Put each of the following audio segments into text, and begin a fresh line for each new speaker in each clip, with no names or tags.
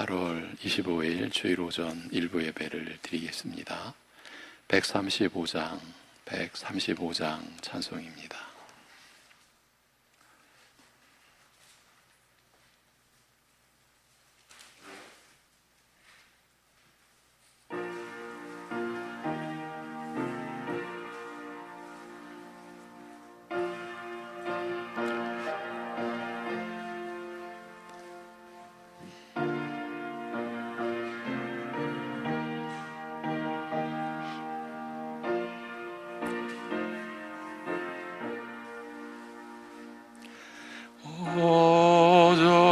8월 25일 주일 오전 일부 예배를 드리겠습니다. 135장 찬송입니다.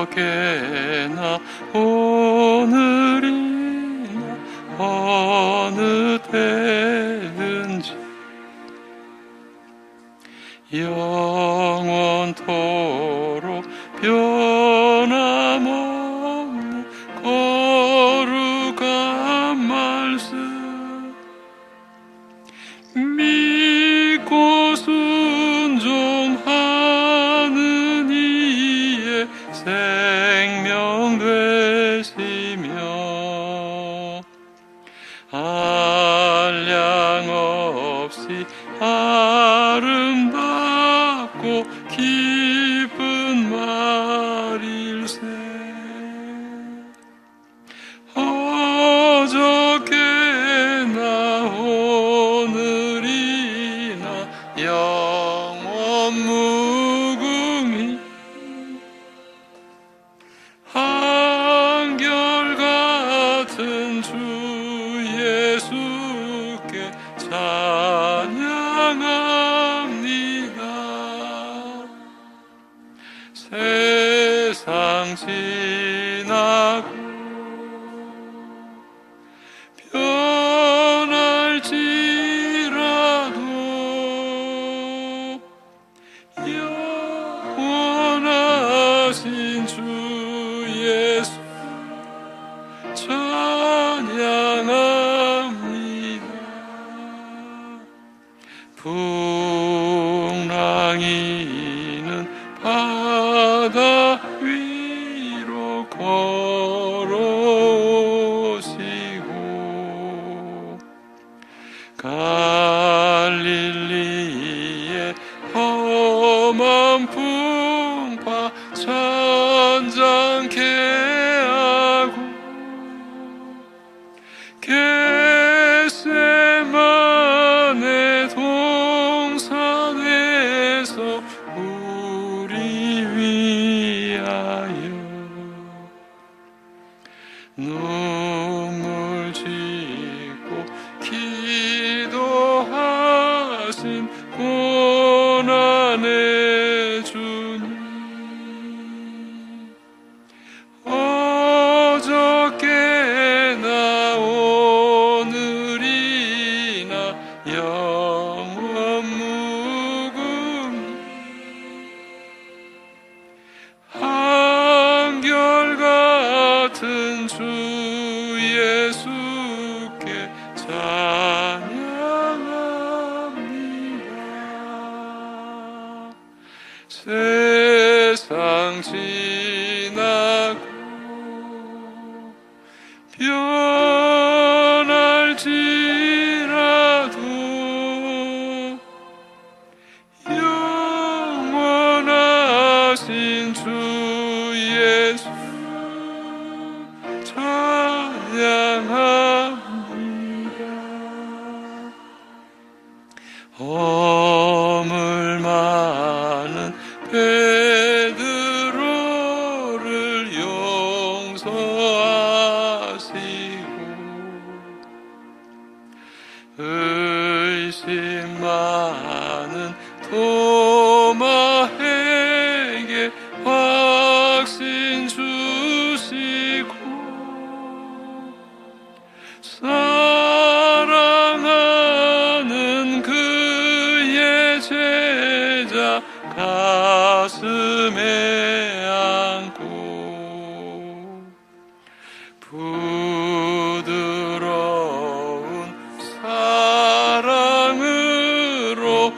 어저께나 오늘이나 어느 때든지 영원토록 변함없는 거룩한 말씀 믿고 순종하는 이의 생명 되시며 한량 없이 아름답고 기쁜 말일세. 어저께나 오늘이나 영원 무궁히 한결같은 주 예수께 찬양합니다. 세상 지나고 변할지라도 영원하신 주 예수 찬양합니다. 풍랑이는 바다 위로 걸어오시고 갈릴리의 험한 풍파 잔잔케 하고 겟세마네 동산에서 우리 위하여 눈물 짓고 기도하신 고난의 주님 어저께나 오늘이나 영원 무궁히 한결같은 주 예수께 찬양합니다. 세상 지나고 변할지라도 영원하신 주 예수 찬양합니다. 허물 많은 베드로를 용서하시고 의심 많은 도마에게 확신 주시고 사랑하는 그의 제자 가슴에 안고 부드러운 사랑으로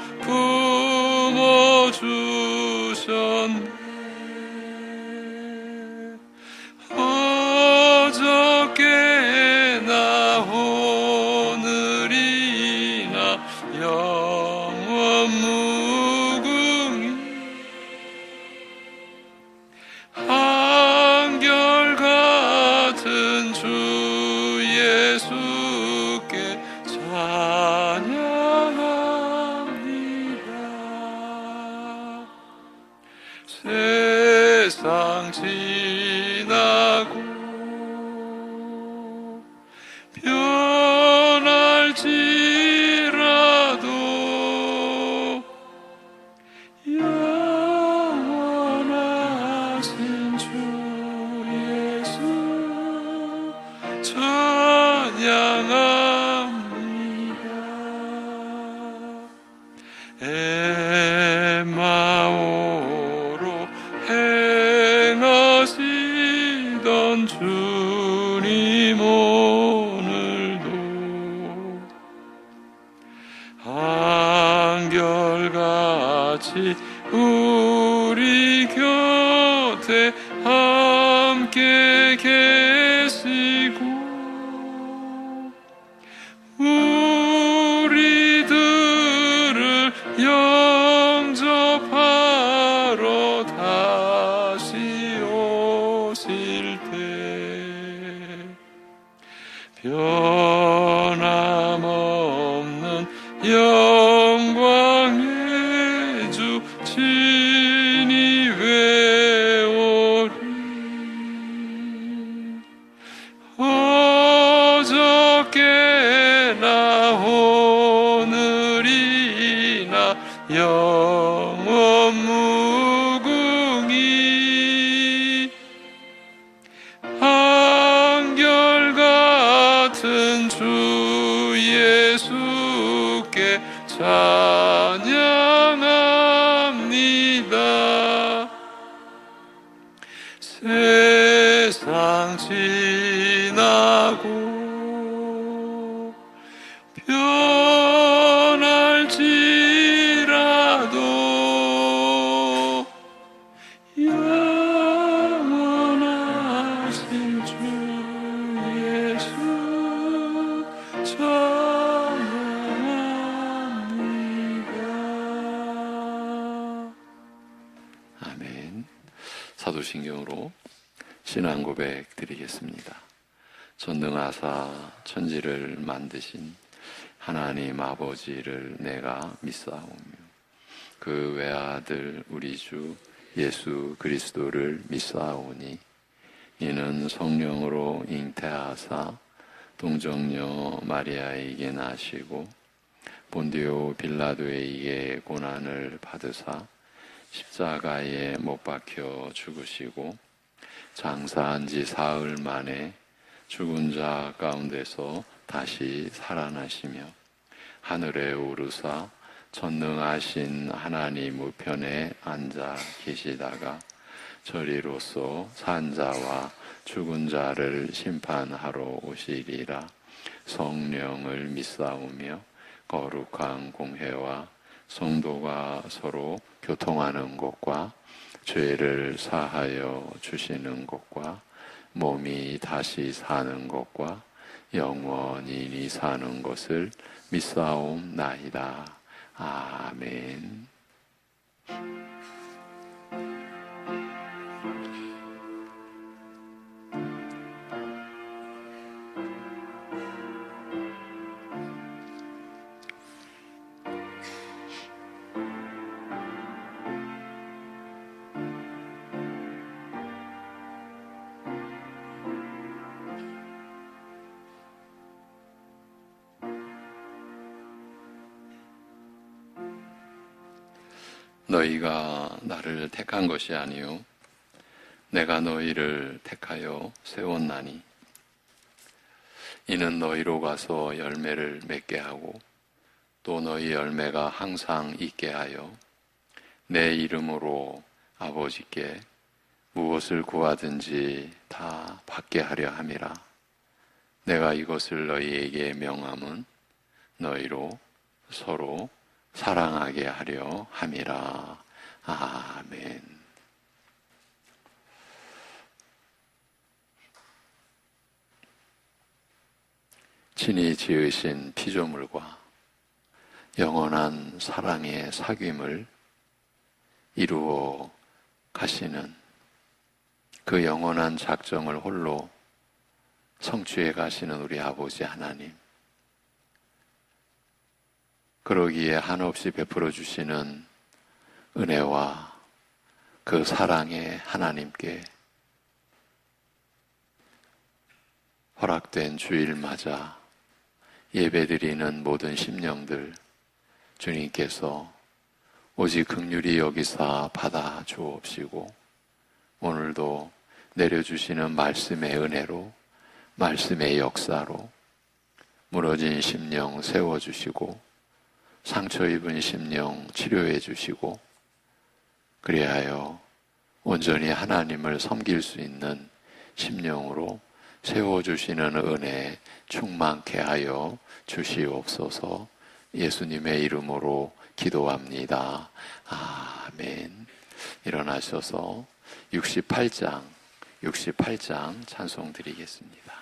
지나고 변할지라도 영원하신 주 예수 찬양합니다. 엠마오로 행하시던 주님 오늘도 한결같이 우리 곁에 함께 계시고 우리들을 영접하러 다시 오실 때 변함없는 영광의 주 친히 외오리. 어저께나 오늘이나 영원 무궁히 한결같은 주 예수께 찬양합니다. 세상 지나고 변할지라도 영원하신 주 예수 찬양합니다.
아멘. 사도신경으로 신앙 고백 드리겠습니다. 전능하사 천지를 만드신 하나님 아버지를 내가 믿사오며 그 외아들 우리 주 예수 그리스도를 믿사오니 이는 성령으로 잉태하사 동정녀 마리아에게 나시고 본디오 빌라도에게 고난을 받으사 십자가에 못 박혀 죽으시고 장사한 지 사흘 만에 죽은 자 가운데서 다시 살아나시며 하늘에 오르사 전능하신 하나님 우편에 앉아 계시다가 저리로서 산 자와 죽은 자를 심판하러 오시리라. 성령을 믿사오며 거룩한 공회와 성도가 서로 교통하는 것과 죄를 사하여 주시는 것과 몸이 다시 사는 것과 영원히 사는 것을 믿사옵나이다. 아멘. 너희가 나를 택한 것이 아니요 내가 너희를 택하여 세웠나니 이는 너희로 가서 열매를 맺게 하고 또 너희 열매가 항상 있게 하여 내 이름으로 아버지께 무엇을 구하든지 다 받게 하려 함이라. 내가 이것을 너희에게 명함은 너희로 서로 사랑하게 하려 함이라. 아멘. 친히 지으신 피조물과 영원한 사랑의 사귐을 이루어 가시는 그 영원한 작정을 홀로 성취해 가시는 우리 아버지 하나님, 그러기에 한없이 베풀어 주시는 은혜와 그 사랑의 하나님께 허락된 주일 맞아 예배드리는 모든 심령들 주님께서 오직 긍휼히 여기사 받아 주옵시고 오늘도 내려주시는 말씀의 은혜로 말씀의 역사로 무너진 심령 세워주시고 상처 입은 심령 치료해 주시고 그리하여 온전히 하나님을 섬길 수 있는 심령으로 세워주시는 은혜 충만케 하여 주시옵소서. 예수님의 이름으로 기도합니다. 아멘. 일어나셔서 68장 찬송 드리겠습니다.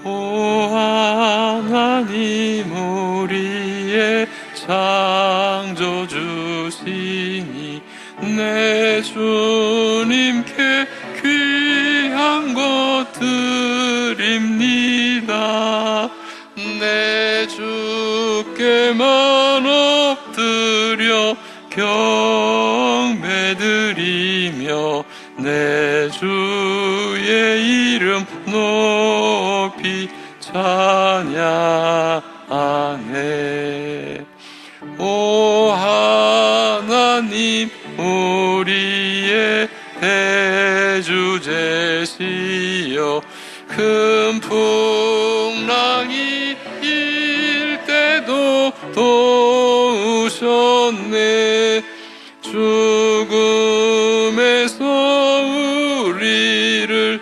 오 하나님 우리의 창조주시니 내 주님께 귀한 것 드립니다. 내 주께만 엎드려 경배드리며 내 주의 이름 높이 찬양하네. 오 하나님 우리의 대주제시여 큰 풍랑이 일 때도 도우셨네. 죽음에서 우리를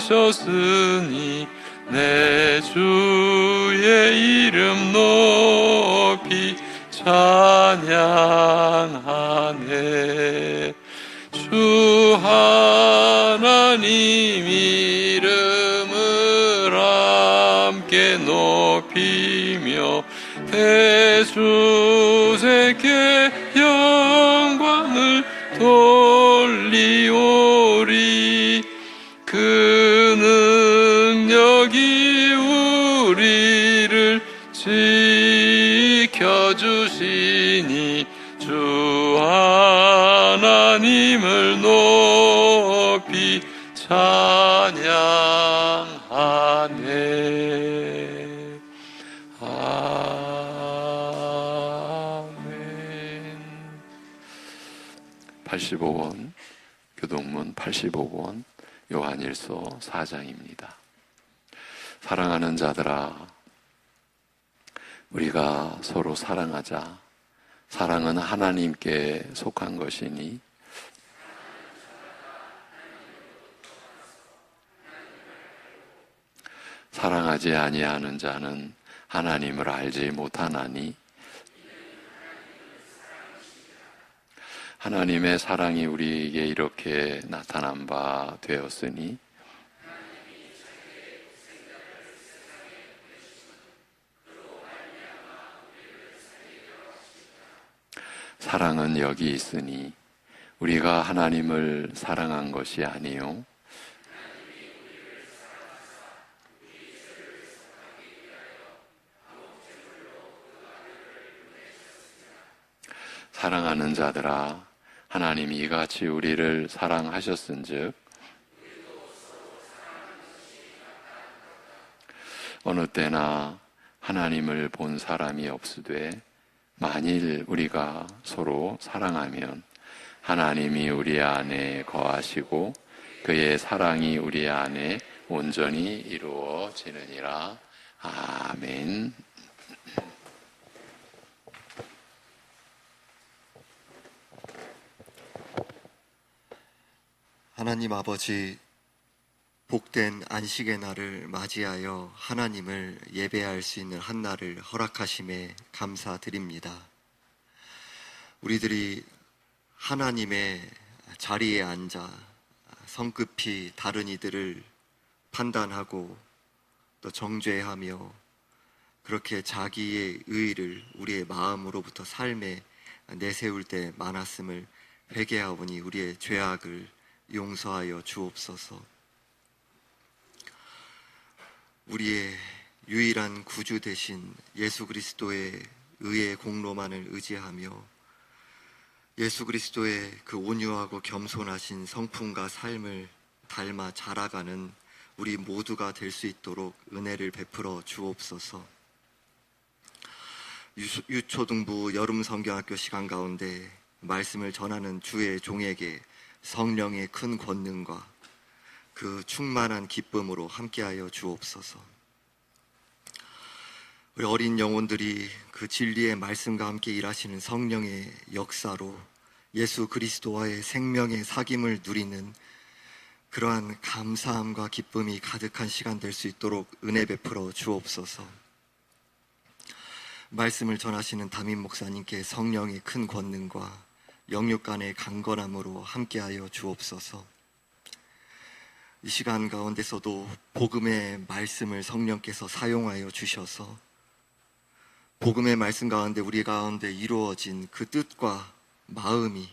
구하셨으니 내 주의 이름 높이 찬양하네. 주 하나님 이름을 함께 높이며 대주제께 영광을 돌리오리. 그 능력이 우리를 지켜주시니 주 하나님을 높이 찬양하네. 아멘.
85권 교동문 85권 요한일서 4장입니다. 사랑하는 자들아, 우리가 서로 사랑하자. 사랑은 하나님께 속한 것이니 사랑하지 아니하는 자는 하나님을 알지 못하나니 하나님의 사랑이 우리에게 이렇게 나타난 바 되었으니 사랑은 여기 있으니 우리가 하나님을 사랑한 것이 아니요 사랑하는 자들아, 하나님이 이같이 우리를 사랑하셨은즉 어느 때나 하나님을 본 사람이 없으되 만일 우리가 서로 사랑하면 하나님이 우리 안에 거하시고 그의 사랑이 우리 안에 온전히 이루어지느니라. 아멘.
하나님 아버지, 복된 안식의 날을 맞이하여 하나님을 예배할 수 있는 한날을 허락하심에 감사드립니다. 우리들이 하나님의 자리에 앉아 성급히 다른 이들을 판단하고 또 정죄하며 그렇게 자기의 의의를 우리의 마음으로부터 삶에 내세울 때 많았음을 회개하오니 우리의 죄악을 용서하여 주옵소서. 우리의 유일한 구주 되신 예수 그리스도의 의의 공로만을 의지하며 예수 그리스도의 그 온유하고 겸손하신 성품과 삶을 닮아 자라가는 우리 모두가 될 수 있도록 은혜를 베풀어 주옵소서. 유초등부 여름 성경학교 시간 가운데 말씀을 전하는 주의 종에게 성령의 큰 권능과 그 충만한 기쁨으로 함께하여 주옵소서. 우리 어린 영혼들이 그 진리의 말씀과 함께 일하시는 성령의 역사로 예수 그리스도와의 생명의 사귐을 누리는 그러한 감사함과 기쁨이 가득한 시간 될 수 있도록 은혜 베풀어 주옵소서. 말씀을 전하시는 담임 목사님께 성령의 큰 권능과 영육간의 강건함으로 함께하여 주옵소서. 이 시간 가운데서도 복음의 말씀을 성령께서 사용하여 주셔서 복음의 말씀 가운데 우리 가운데 이루어진 그 뜻과 마음이,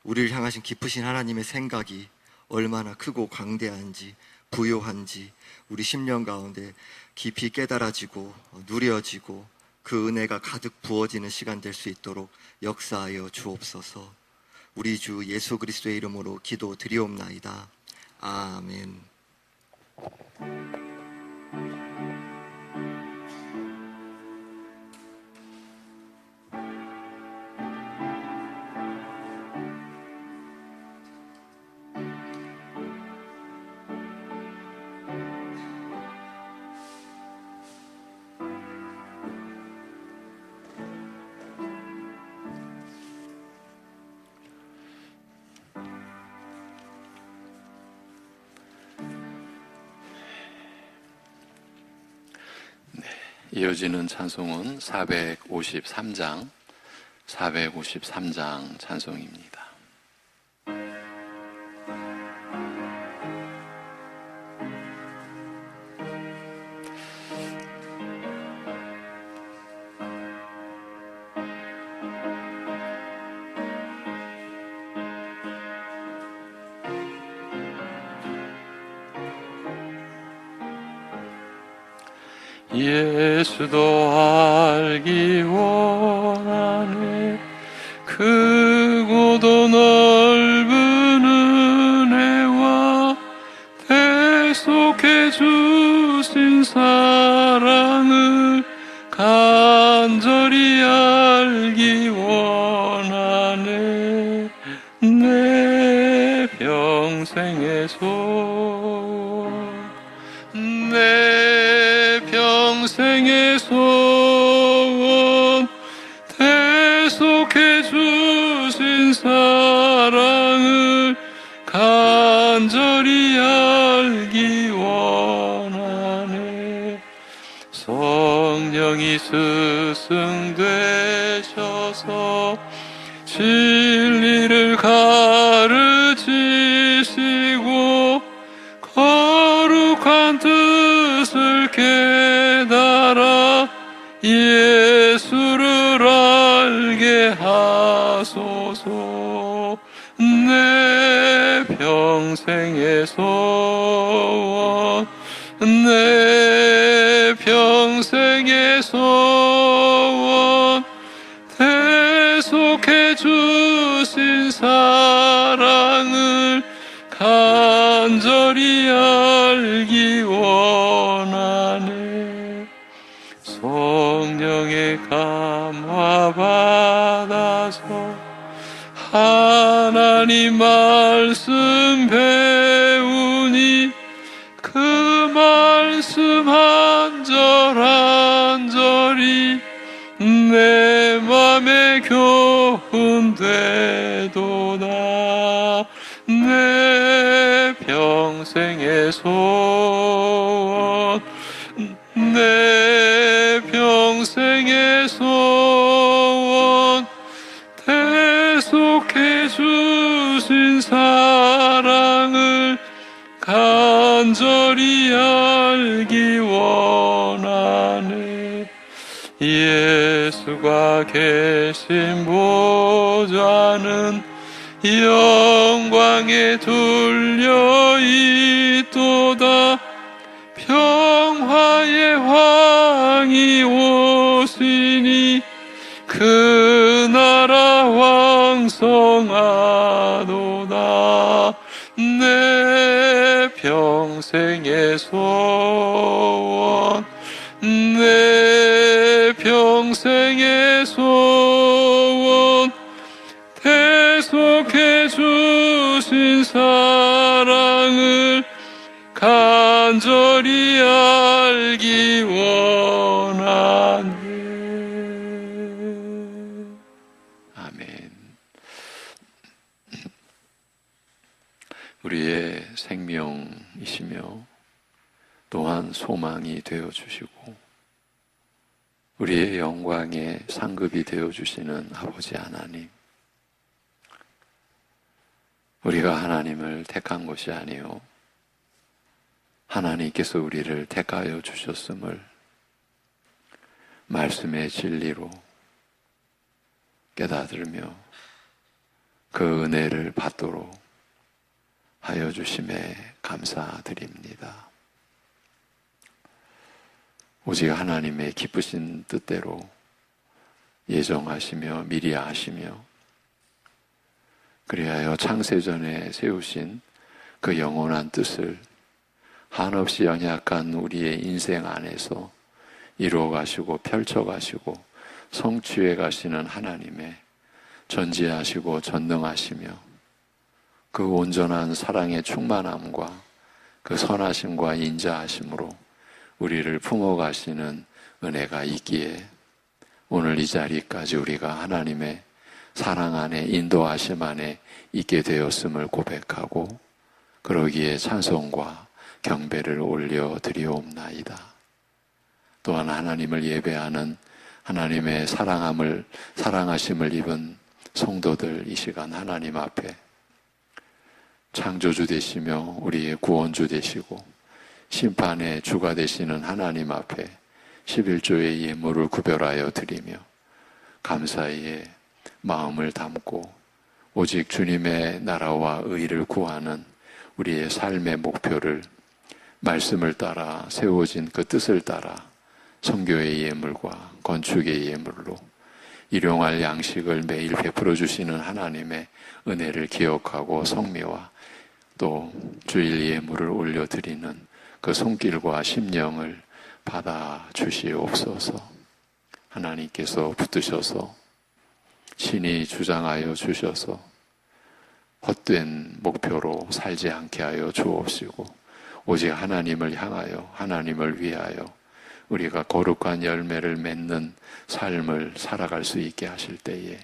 우리를 향하신 깊으신 하나님의 생각이 얼마나 크고 광대한지 부요한지 우리 심령 가운데 깊이 깨달아지고 누려지고 그 은혜가 가득 부어지는 시간 될 수 있도록 역사하여 주옵소서. 우리 주 예수 그리스도의 이름으로 기도드리옵나이다. 아멘.
이어지는 찬송은 453장 찬송입니다.
예수도 알기 원하네 크고도 넓은 은혜와 대속해 주신 사랑을 간절히 알기 원하네 내 평생의 소원 내 평생의 소원 대속해 주신 사랑을 간절히 알기 원하네 성령이 스승되셔서 진리를 가르치시고 거룩한 뜻을 깨달아 예수를 알게 하소서 내 평생의 소원 내 평생의 소원 대속해 주신 사랑을 간절히 알기 원하네 성령의 감화 받아서 하나님 말씀 배우니 그 말씀 한 절 한 절이 내 맘에 교훈되도다 내 평생의 소원 내 평생의 소원 대속해 주신 사랑을 간절히 알기 원하네 예수가 계신 보좌는 영광에 둘려 있도다. 평화의 왕이 오시니 그 나라 왕성하도다. 내 평생의 소원, 내 평생의 소원, 대속해 주신 사랑을 간절히 알기 원하네.
아멘. 우리의 생명이시며 또한 소망이 되어주시고 우리의 영광의 상급이 되어주시는 아버지 하나님, 우리가 하나님을 택한 것이 아니요 하나님께서 우리를 택하여 주셨음을 말씀의 진리로 깨닫으며 그 은혜를 받도록 하여 주심에 감사드립니다. 오직 하나님의 기쁘신 뜻대로 예정하시며 미리 아시며 그리하여 창세전에 세우신 그 영원한 뜻을 한없이 연약한 우리의 인생 안에서 이루어가시고 펼쳐가시고 성취해 가시는 하나님의 전지하시고 전능하시며 그 온전한 사랑의 충만함과 그 선하심과 인자하심으로 우리를 품어가시는 은혜가 있기에 오늘 이 자리까지 우리가 하나님의 사랑 안에 인도하심 안에 있게 되었음을 고백하고 그러기에 찬송과 경배를 올려드리옵나이다. 또한 하나님을 예배하는 하나님의 사랑하심을 입은 성도들 이 시간 하나님 앞에 창조주 되시며 우리의 구원주 되시고 심판의 주가 되시는 하나님 앞에 11조의 예물을 구별하여 드리며 감사의 마음을 담고 오직 주님의 나라와 의를 구하는 우리의 삶의 목표를 말씀을 따라 세워진 그 뜻을 따라 선교의 예물과 건축의 예물로 일용할 양식을 매일 베풀어 주시는 하나님의 은혜를 기억하고 성미와 또 주일 예물을 올려드리는 그 손길과 심령을 받아 주시옵소서. 하나님께서 붙드셔서 신이 주장하여 주셔서 헛된 목표로 살지 않게 하여 주옵시고 오직 하나님을 향하여 하나님을 위하여 우리가 거룩한 열매를 맺는 삶을 살아갈 수 있게 하실 때에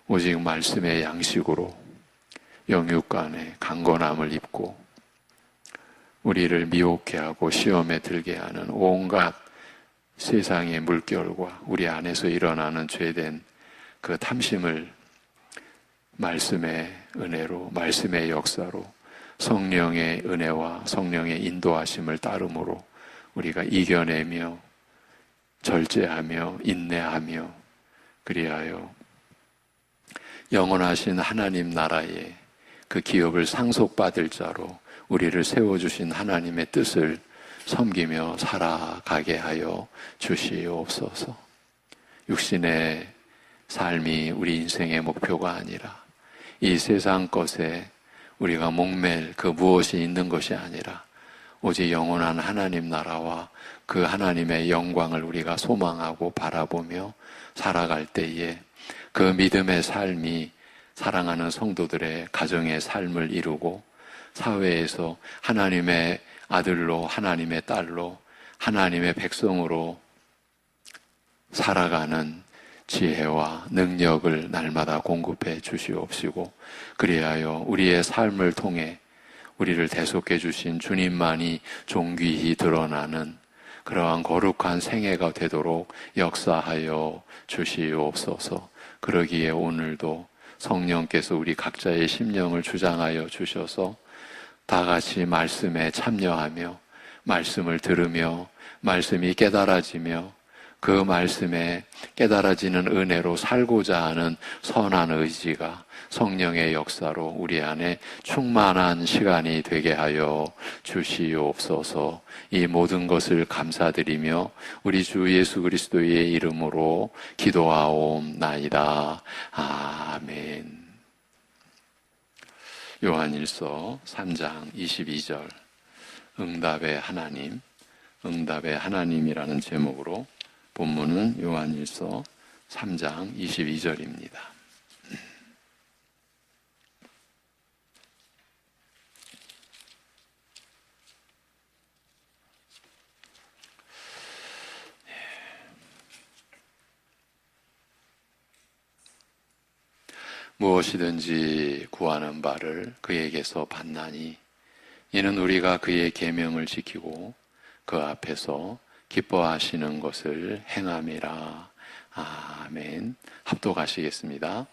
오직 말씀의 양식으로 영육간의 강건함을 입고 우리를 미혹해 하고 시험에 들게 하는 온갖 세상의 물결과 우리 안에서 일어나는 죄된 그 탐심을 말씀의 은혜로 말씀의 역사로 성령의 은혜와 성령의 인도하심을 따름으로 우리가 이겨내며 절제하며 인내하며 그리하여 영원하신 하나님 나라의 그 기업을 상속받을 자로 우리를 세워주신 하나님의 뜻을 섬기며 살아가게 하여 주시옵소서. 육신의 삶이 우리 인생의 목표가 아니라 이 세상 것에 우리가 목맬 그 무엇이 있는 것이 아니라 오직 영원한 하나님 나라와 그 하나님의 영광을 우리가 소망하고 바라보며 살아갈 때에 그 믿음의 삶이 사랑하는 성도들의 가정의 삶을 이루고 사회에서 하나님의 아들로 하나님의 딸로 하나님의 백성으로 살아가는 지혜와 능력을 날마다 공급해 주시옵시고 그리하여 우리의 삶을 통해 우리를 대속해 주신 주님만이 존귀히 드러나는 그러한 거룩한 생애가 되도록 역사하여 주시옵소서. 그러기에 오늘도 성령께서 우리 각자의 심령을 주장하여 주셔서 다 같이 말씀에 참여하며 말씀을 들으며 말씀이 깨달아지며 그 말씀에 깨달아지는 은혜로 살고자 하는 선한 의지가 성령의 역사로 우리 안에 충만한 시간이 되게 하여 주시옵소서. 이 모든 것을 감사드리며 우리 주 예수 그리스도의 이름으로 기도하옵나이다. 아멘. 요한일서 3장 22절 응답의 하나님, 응답의 하나님이라는 제목으로 본문은 요한일서 3장 22절입니다. 무엇이든지 구하는 바를 그에게서 받나니 이는 우리가 그의 계명을 지키고 그 앞에서 기뻐하시는 것을 행함이라. 아멘. 합독하시겠습니다.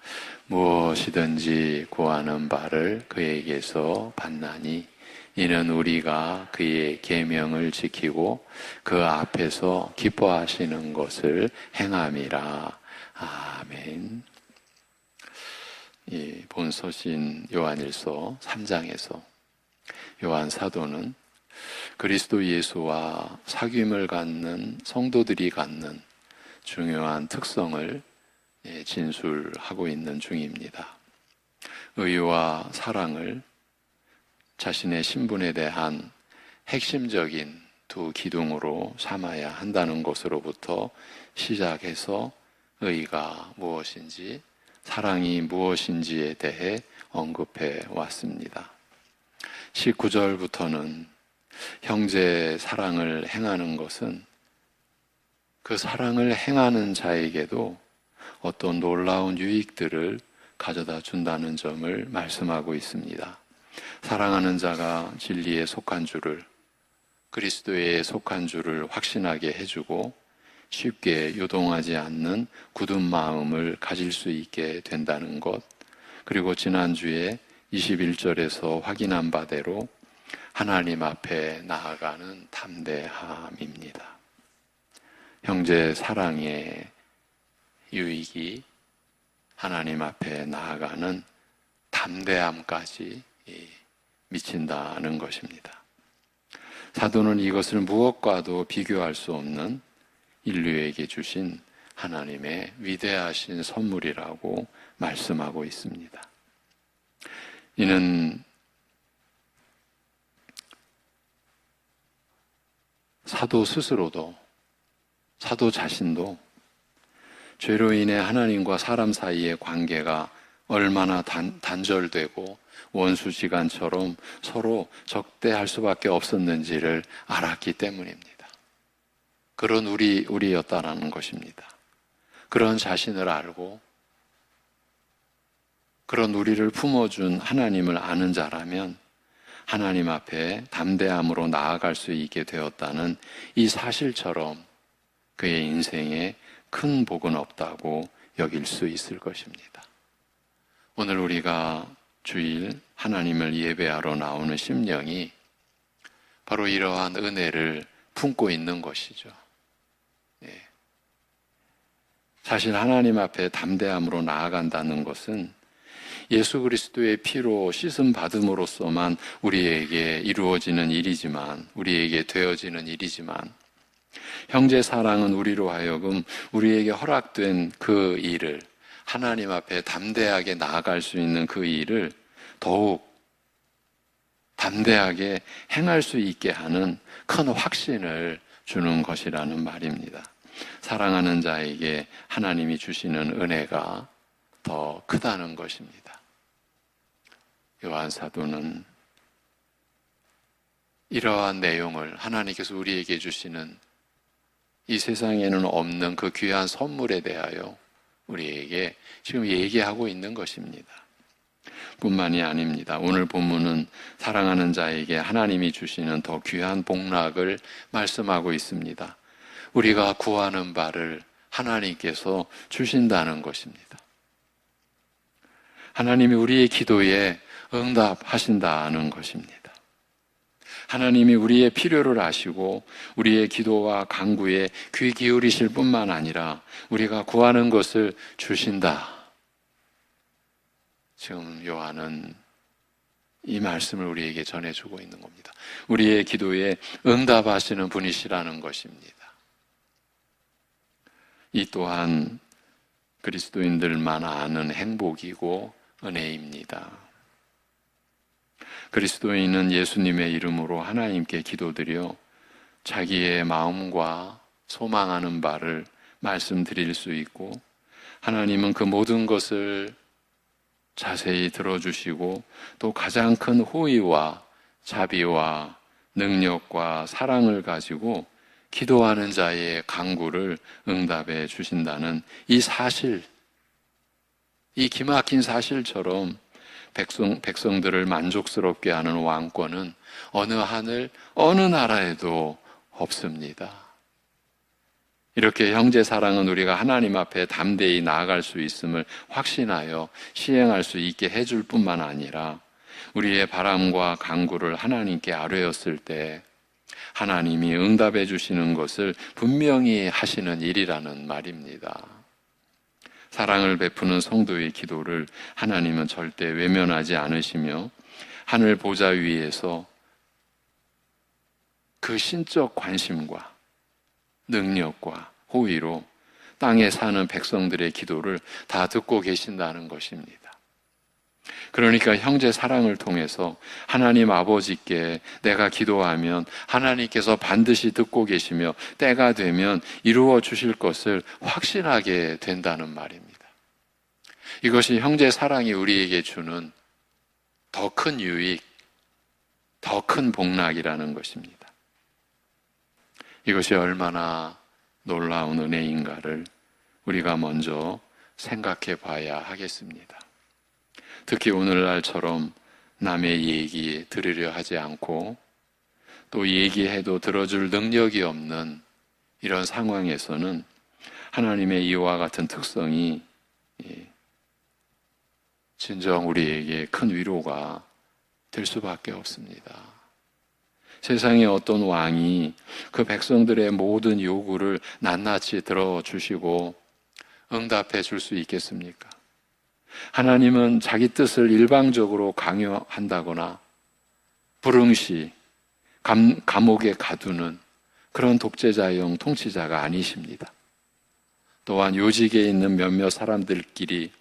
무엇이든지 구하는 바를 그에게서 받나니 이는 우리가 그의 계명을 지키고 그 앞에서 기뻐하시는 것을 행함이라. 아멘. 이 본서신 요한일서 3장에서 요한 사도는 그리스도 예수와 사귐을 갖는 성도들이 갖는 중요한 특성을 진술하고 있는 중입니다. 의와 사랑을 자신의 신분에 대한 핵심적인 두 기둥으로 삼아야 한다는 것으로부터 시작해서 의가 무엇인지 사랑이 무엇인지에 대해 언급해 왔습니다. 19절부터는 형제 사랑을 행하는 것은 그 사랑을 행하는 자에게도 어떤 놀라운 유익들을 가져다 준다는 점을 말씀하고 있습니다. 사랑하는 자가 진리에 속한 줄을, 그리스도에 속한 줄을 확신하게 해주고 쉽게 요동하지 않는 굳은 마음을 가질 수 있게 된다는 것, 그리고 지난주에 21절에서 확인한 바대로 하나님 앞에 나아가는 담대함입니다. 형제 사랑의 유익이 하나님 앞에 나아가는 담대함까지 미친다는 것입니다. 사도는 이것을 무엇과도 비교할 수 없는 인류에게 주신 하나님의 위대하신 선물이라고 말씀하고 있습니다. 이는 사도 스스로도, 사도 자신도 죄로 인해 하나님과 사람 사이의 관계가 얼마나 단절되고 원수지간처럼 서로 적대할 수밖에 없었는지를 알았기 때문입니다. 그런 우리였다라는 것입니다. 그런 자신을 알고 그런 우리를 품어준 하나님을 아는 자라면 하나님 앞에 담대함으로 나아갈 수 있게 되었다는 이 사실처럼 그의 인생에 큰 복은 없다고 여길 수 있을 것입니다. 오늘 우리가 주일 하나님을 예배하러 나오는 심령이 바로 이러한 은혜를 품고 있는 것이죠. 사실 하나님 앞에 담대함으로 나아간다는 것은 예수 그리스도의 피로 씻음 받음으로써만 우리에게 이루어지는 일이지만, 우리에게 되어지는 일이지만, 형제 사랑은 우리로 하여금 우리에게 허락된 그 일을, 하나님 앞에 담대하게 나아갈 수 있는 그 일을 더욱 담대하게 행할 수 있게 하는 큰 확신을 주는 것이라는 말입니다. 사랑하는 자에게 하나님이 주시는 은혜가 더 크다는 것입니다. 요한 사도는 이러한 내용을 하나님께서 우리에게 주시는 이 세상에는 없는 그 귀한 선물에 대하여 우리에게 지금 얘기하고 있는 것입니다. 뿐만이 아닙니다. 오늘 본문은 사랑하는 자에게 하나님이 주시는 더 귀한 복락을 말씀하고 있습니다. 우리가 구하는 바를 하나님께서 주신다는 것입니다. 하나님이 우리의 기도에 응답하신다는 것입니다. 하나님이 우리의 필요를 아시고 우리의 기도와 간구에 귀 기울이실 뿐만 아니라 우리가 구하는 것을 주신다. 지금 요한은 이 말씀을 우리에게 전해주고 있는 겁니다. 우리의 기도에 응답하시는 분이시라는 것입니다. 이 또한 그리스도인들만 아는 행복이고 은혜입니다. 그리스도인은 예수님의 이름으로 하나님께 기도드려 자기의 마음과 소망하는 바를 말씀드릴 수 있고, 하나님은 그 모든 것을 자세히 들어주시고 또 가장 큰 호의와 자비와 능력과 사랑을 가지고 기도하는 자의 간구를 응답해 주신다는 이 사실, 이 기막힌 사실처럼 백성들을 만족스럽게 하는 왕권은 어느 하늘, 어느 나라에도 없습니다. 이렇게 형제 사랑은 우리가 하나님 앞에 담대히 나아갈 수 있음을 확신하여 시행할 수 있게 해줄 뿐만 아니라 우리의 바람과 간구를 하나님께 아뢰었을 때 하나님이 응답해 주시는 것을 분명히 하시는 일이라는 말입니다. 사랑을 베푸는 성도의 기도를 하나님은 절대 외면하지 않으시며 하늘 보좌 위에서 그 신적 관심과 능력과 호의로 땅에 사는 백성들의 기도를 다 듣고 계신다는 것입니다. 그러니까 형제 사랑을 통해서 하나님 아버지께 내가 기도하면 하나님께서 반드시 듣고 계시며 때가 되면 이루어 주실 것을 확신하게 된다는 말입니다. 이것이 형제 사랑이 우리에게 주는 더 큰 유익, 더 큰 복락이라는 것입니다. 이것이 얼마나 놀라운 은혜인가를 우리가 먼저 생각해 봐야 하겠습니다. 특히 오늘날처럼 남의 얘기 들으려 하지 않고 또 얘기해도 들어줄 능력이 없는 이런 상황에서는 하나님의 이와 같은 특성이 진정 우리에게 큰 위로가 될 수밖에 없습니다. 세상의 어떤 왕이 그 백성들의 모든 요구를 낱낱이 들어주시고 응답해 줄 수 있겠습니까? 하나님은 자기 뜻을 일방적으로 강요한다거나 불응시, 감옥에 가두는 그런 독재자형 통치자가 아니십니다. 또한 요직에 있는 몇몇 사람들끼리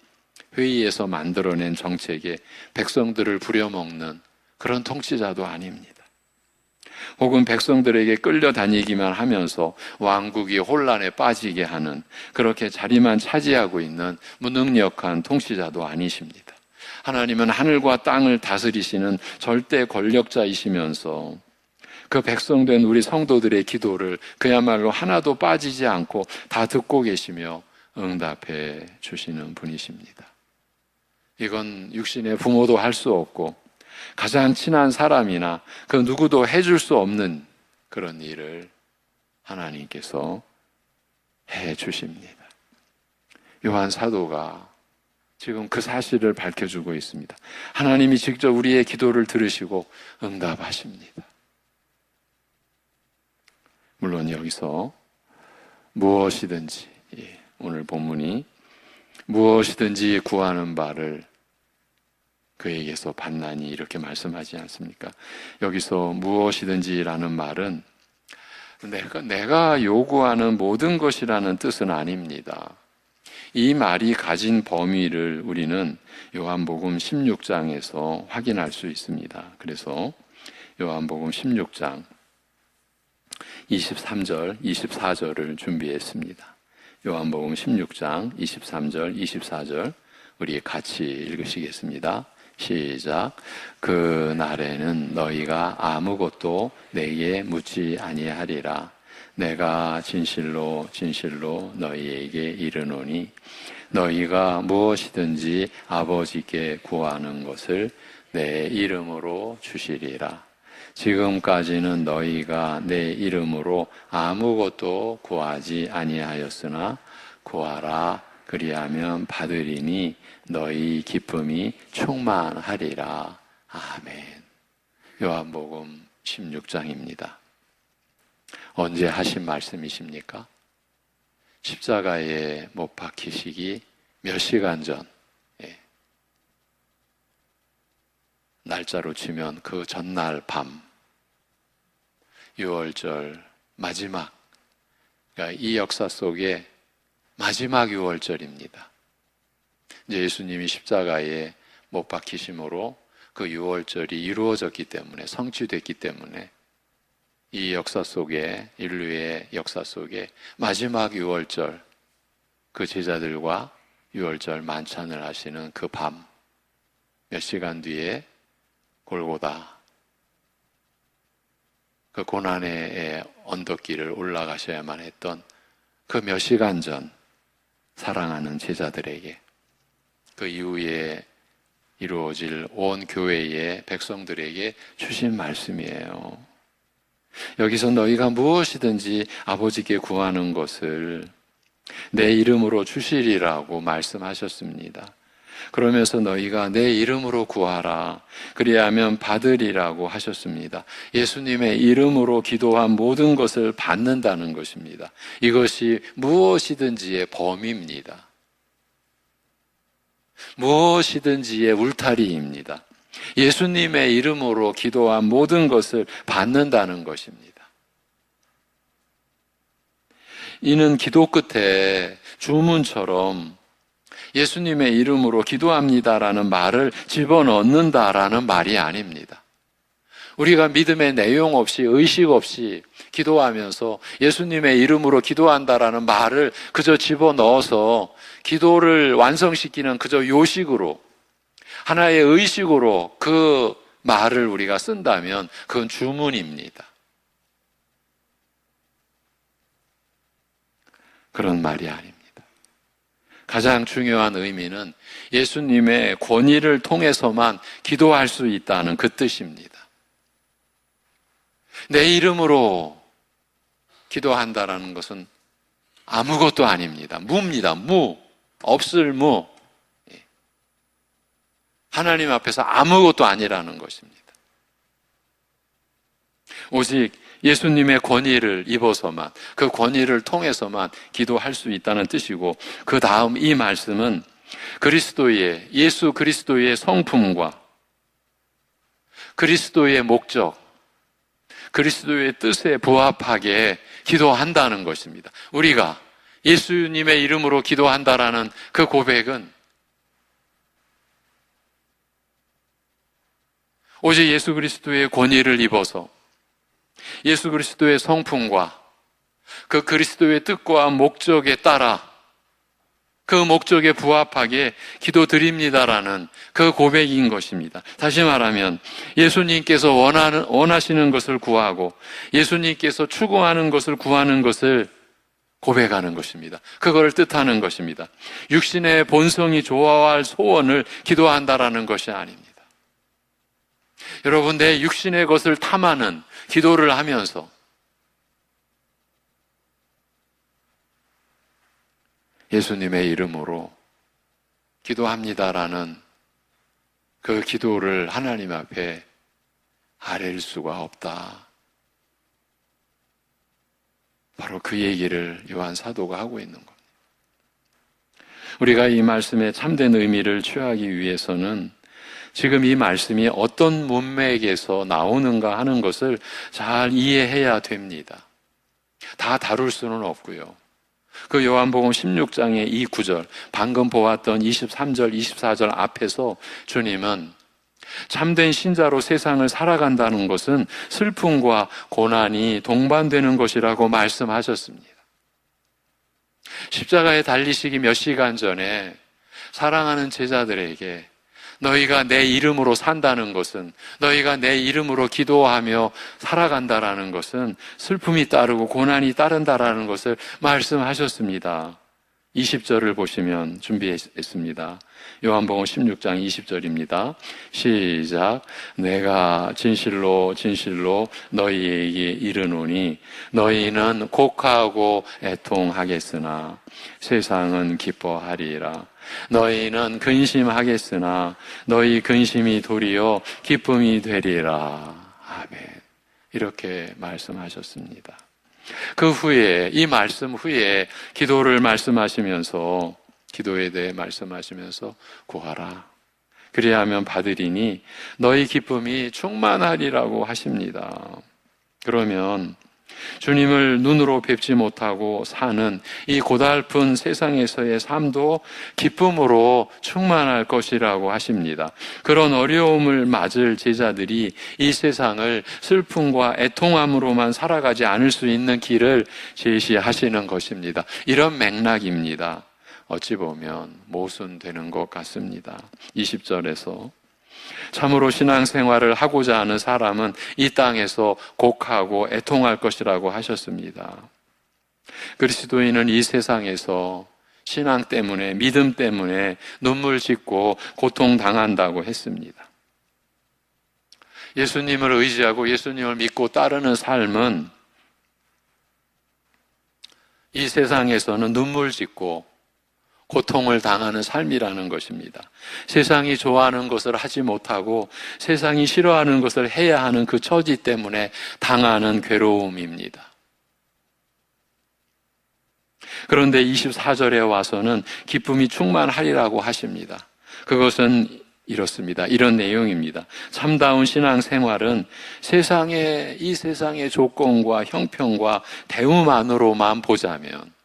회의에서 만들어낸 정책에 백성들을 부려먹는 그런 통치자도 아닙니다. 혹은 백성들에게 끌려다니기만 하면서 왕국이 혼란에 빠지게 하는 그렇게 자리만 차지하고 있는 무능력한 통치자도 아니십니다. 하나님은 하늘과 땅을 다스리시는 절대 권력자이시면서 그 백성된 우리 성도들의 기도를 그야말로 하나도 빠지지 않고 다 듣고 계시며 응답해 주시는 분이십니다. 이건 육신의 부모도 할 수 없고 가장 친한 사람이나 그 누구도 해줄 수 없는 그런 일을 하나님께서 해 주십니다. 요한 사도가 지금 그 사실을 밝혀주고 있습니다. 하나님이 직접 우리의 기도를 들으시고 응답하십니다. 물론 여기서 무엇이든지, 오늘 본문이 무엇이든지 구하는 바를 그에게서 받나니 이렇게 말씀하지 않습니까? 여기서 무엇이든지라는 말은 내가 요구하는 모든 것이라는 뜻은 아닙니다. 이 말이 가진 범위를 우리는 요한복음 16장에서 확인할 수 있습니다. 그래서 요한복음 16장 23절, 24절을 준비했습니다. 요한복음 16장 23절, 24절 우리 같이 읽으시겠습니다. 시작. 그 날에는 너희가 아무것도 내게 묻지 아니하리라. 내가 진실로 진실로 너희에게 이르노니 너희가 무엇이든지 아버지께 구하는 것을 내 이름으로 주시리라. 지금까지는 너희가 내 이름으로 아무것도 구하지 아니하였으나 구하라. 그리하면 받으리니 너희 기쁨이 충만하리라. 아멘. 요한복음 16장입니다. 언제 하신 말씀이십니까? 십자가에 못 박히시기 몇 시간 전, 날짜로 치면 그 전날 밤, 6월절 마지막, 그러니까 이 역사 속에 마지막 6월절입니다. 이제 예수님이 십자가에 못 박히심으로 그 6월절이 이루어졌기 때문에, 성취됐기 때문에 이 역사 속에, 인류의 역사 속에 마지막 6월절, 그 제자들과 6월절 만찬을 하시는 그 밤, 몇 시간 뒤에 골고다, 그 고난의 언덕길을 올라가셔야만 했던 그 몇 시간 전 사랑하는 제자들에게, 그 이후에 이루어질 온 교회의 백성들에게 주신 말씀이에요. 여기서 너희가 무엇이든지 아버지께 구하는 것을 내 이름으로 주시리라고 말씀하셨습니다. 그러면서 너희가 내 이름으로 구하라, 그리하면 받으리라고 하셨습니다. 예수님의 이름으로 기도한 모든 것을 받는다는 것입니다. 이것이 무엇이든지의 범위입니다. 무엇이든지의 울타리입니다. 예수님의 이름으로 기도한 모든 것을 받는다는 것입니다. 이는 기도 끝에 주문처럼 예수님의 이름으로 기도합니다라는 말을 집어넣는다라는 말이 아닙니다. 우리가 믿음의 내용 없이, 의식 없이 기도하면서 예수님의 이름으로 기도한다라는 말을 그저 집어넣어서 기도를 완성시키는 그저 요식으로, 하나의 의식으로 그 말을 우리가 쓴다면 그건 주문입니다. 그런 말이 아닙니다. 가장 중요한 의미는 예수님의 권위를 통해서만 기도할 수 있다는 그 뜻입니다. 내 이름으로 기도한다라는 것은 아무것도 아닙니다. 무입니다. 무. 없을 무. 하나님 앞에서 아무것도 아니라는 것입니다. 오직 예수님의 권위를 입어서만, 그 권위를 통해서만 기도할 수 있다는 뜻이고, 그 다음 이 말씀은 그리스도의, 예수 그리스도의 성품과 그리스도의 목적, 그리스도의 뜻에 부합하게 기도한다는 것입니다. 우리가 예수님의 이름으로 기도한다라는 그 고백은 오직 예수 그리스도의 권위를 입어서 예수 그리스도의 성품과 그 그리스도의 뜻과 목적에 따라 그 목적에 부합하게 기도드립니다라는 그 고백인 것입니다. 다시 말하면 예수님께서 원하시는 것을 구하고 예수님께서 추구하는 것을 구하는 것을 고백하는 것입니다. 그걸 뜻하는 것입니다. 육신의 본성이 좋아할 소원을 기도한다라는 것이 아닙니다. 여러분, 내 육신의 것을 탐하는 기도를 하면서 예수님의 이름으로 기도합니다라는 그 기도를 하나님 앞에 아뢰일 수가 없다. 바로 그 얘기를 요한 사도가 하고 있는 겁니다. 우리가 이 말씀의 참된 의미를 취하기 위해서는 지금 이 말씀이 어떤 문맥에서 나오는가 하는 것을 잘 이해해야 됩니다. 다 다룰 수는 없고요. 그 요한복음 16장의 이 구절, 방금 보았던 23절, 24절 앞에서 주님은 참된 신자로 세상을 살아간다는 것은 슬픔과 고난이 동반되는 것이라고 말씀하셨습니다. 십자가에 달리시기 몇 시간 전에 사랑하는 제자들에게 너희가 내 이름으로 산다는 것은, 너희가 내 이름으로 기도하며 살아간다라는 것은 슬픔이 따르고 고난이 따른다라는 것을 말씀하셨습니다. 20절을 보시면 준비했습니다. 요한복음 16장 20절입니다. 시작. 내가 진실로 진실로 너희에게 이르노니 너희는 곡하고 애통하겠으나 세상은 기뻐하리라. 너희는 근심하겠으나 너희 근심이 도리어 기쁨이 되리라. 아멘. 이렇게 말씀하셨습니다. 그 후에, 이 말씀 후에 기도를 말씀하시면서, 기도에 대해 말씀하시면서 구하라. 그리하면 받으리니 너희 기쁨이 충만하리라고 하십니다. 그러면 주님을 눈으로 뵙지 못하고 사는 이 고달픈 세상에서의 삶도 기쁨으로 충만할 것이라고 하십니다. 그런 어려움을 맞을 제자들이 이 세상을 슬픔과 애통함으로만 살아가지 않을 수 있는 길을 제시하시는 것입니다. 이런 맥락입니다. 어찌 보면 모순되는 것 같습니다. 20절에서 참으로 신앙생활을 하고자 하는 사람은 이 땅에서 곡하고 애통할 것이라고 하셨습니다. 그리스도인은 이 세상에서 신앙 때문에, 믿음 때문에 눈물 짓고 고통당한다고 했습니다. 예수님을 의지하고 예수님을 믿고 따르는 삶은 이 세상에서는 눈물 짓고 고통을 당하는 삶이라는 것입니다. 세상이 좋아하는 것을 하지 못하고 세상이 싫어하는 것을 해야 하는 그 처지 때문에 당하는 괴로움입니다. 그런데 24절에 와서는 기쁨이 충만하리라고 하십니다. 그것은 이렇습니다. 이런 내용입니다. 참다운 신앙생활은 이 세상의 조건과 형편과 대우만으로만 보자면,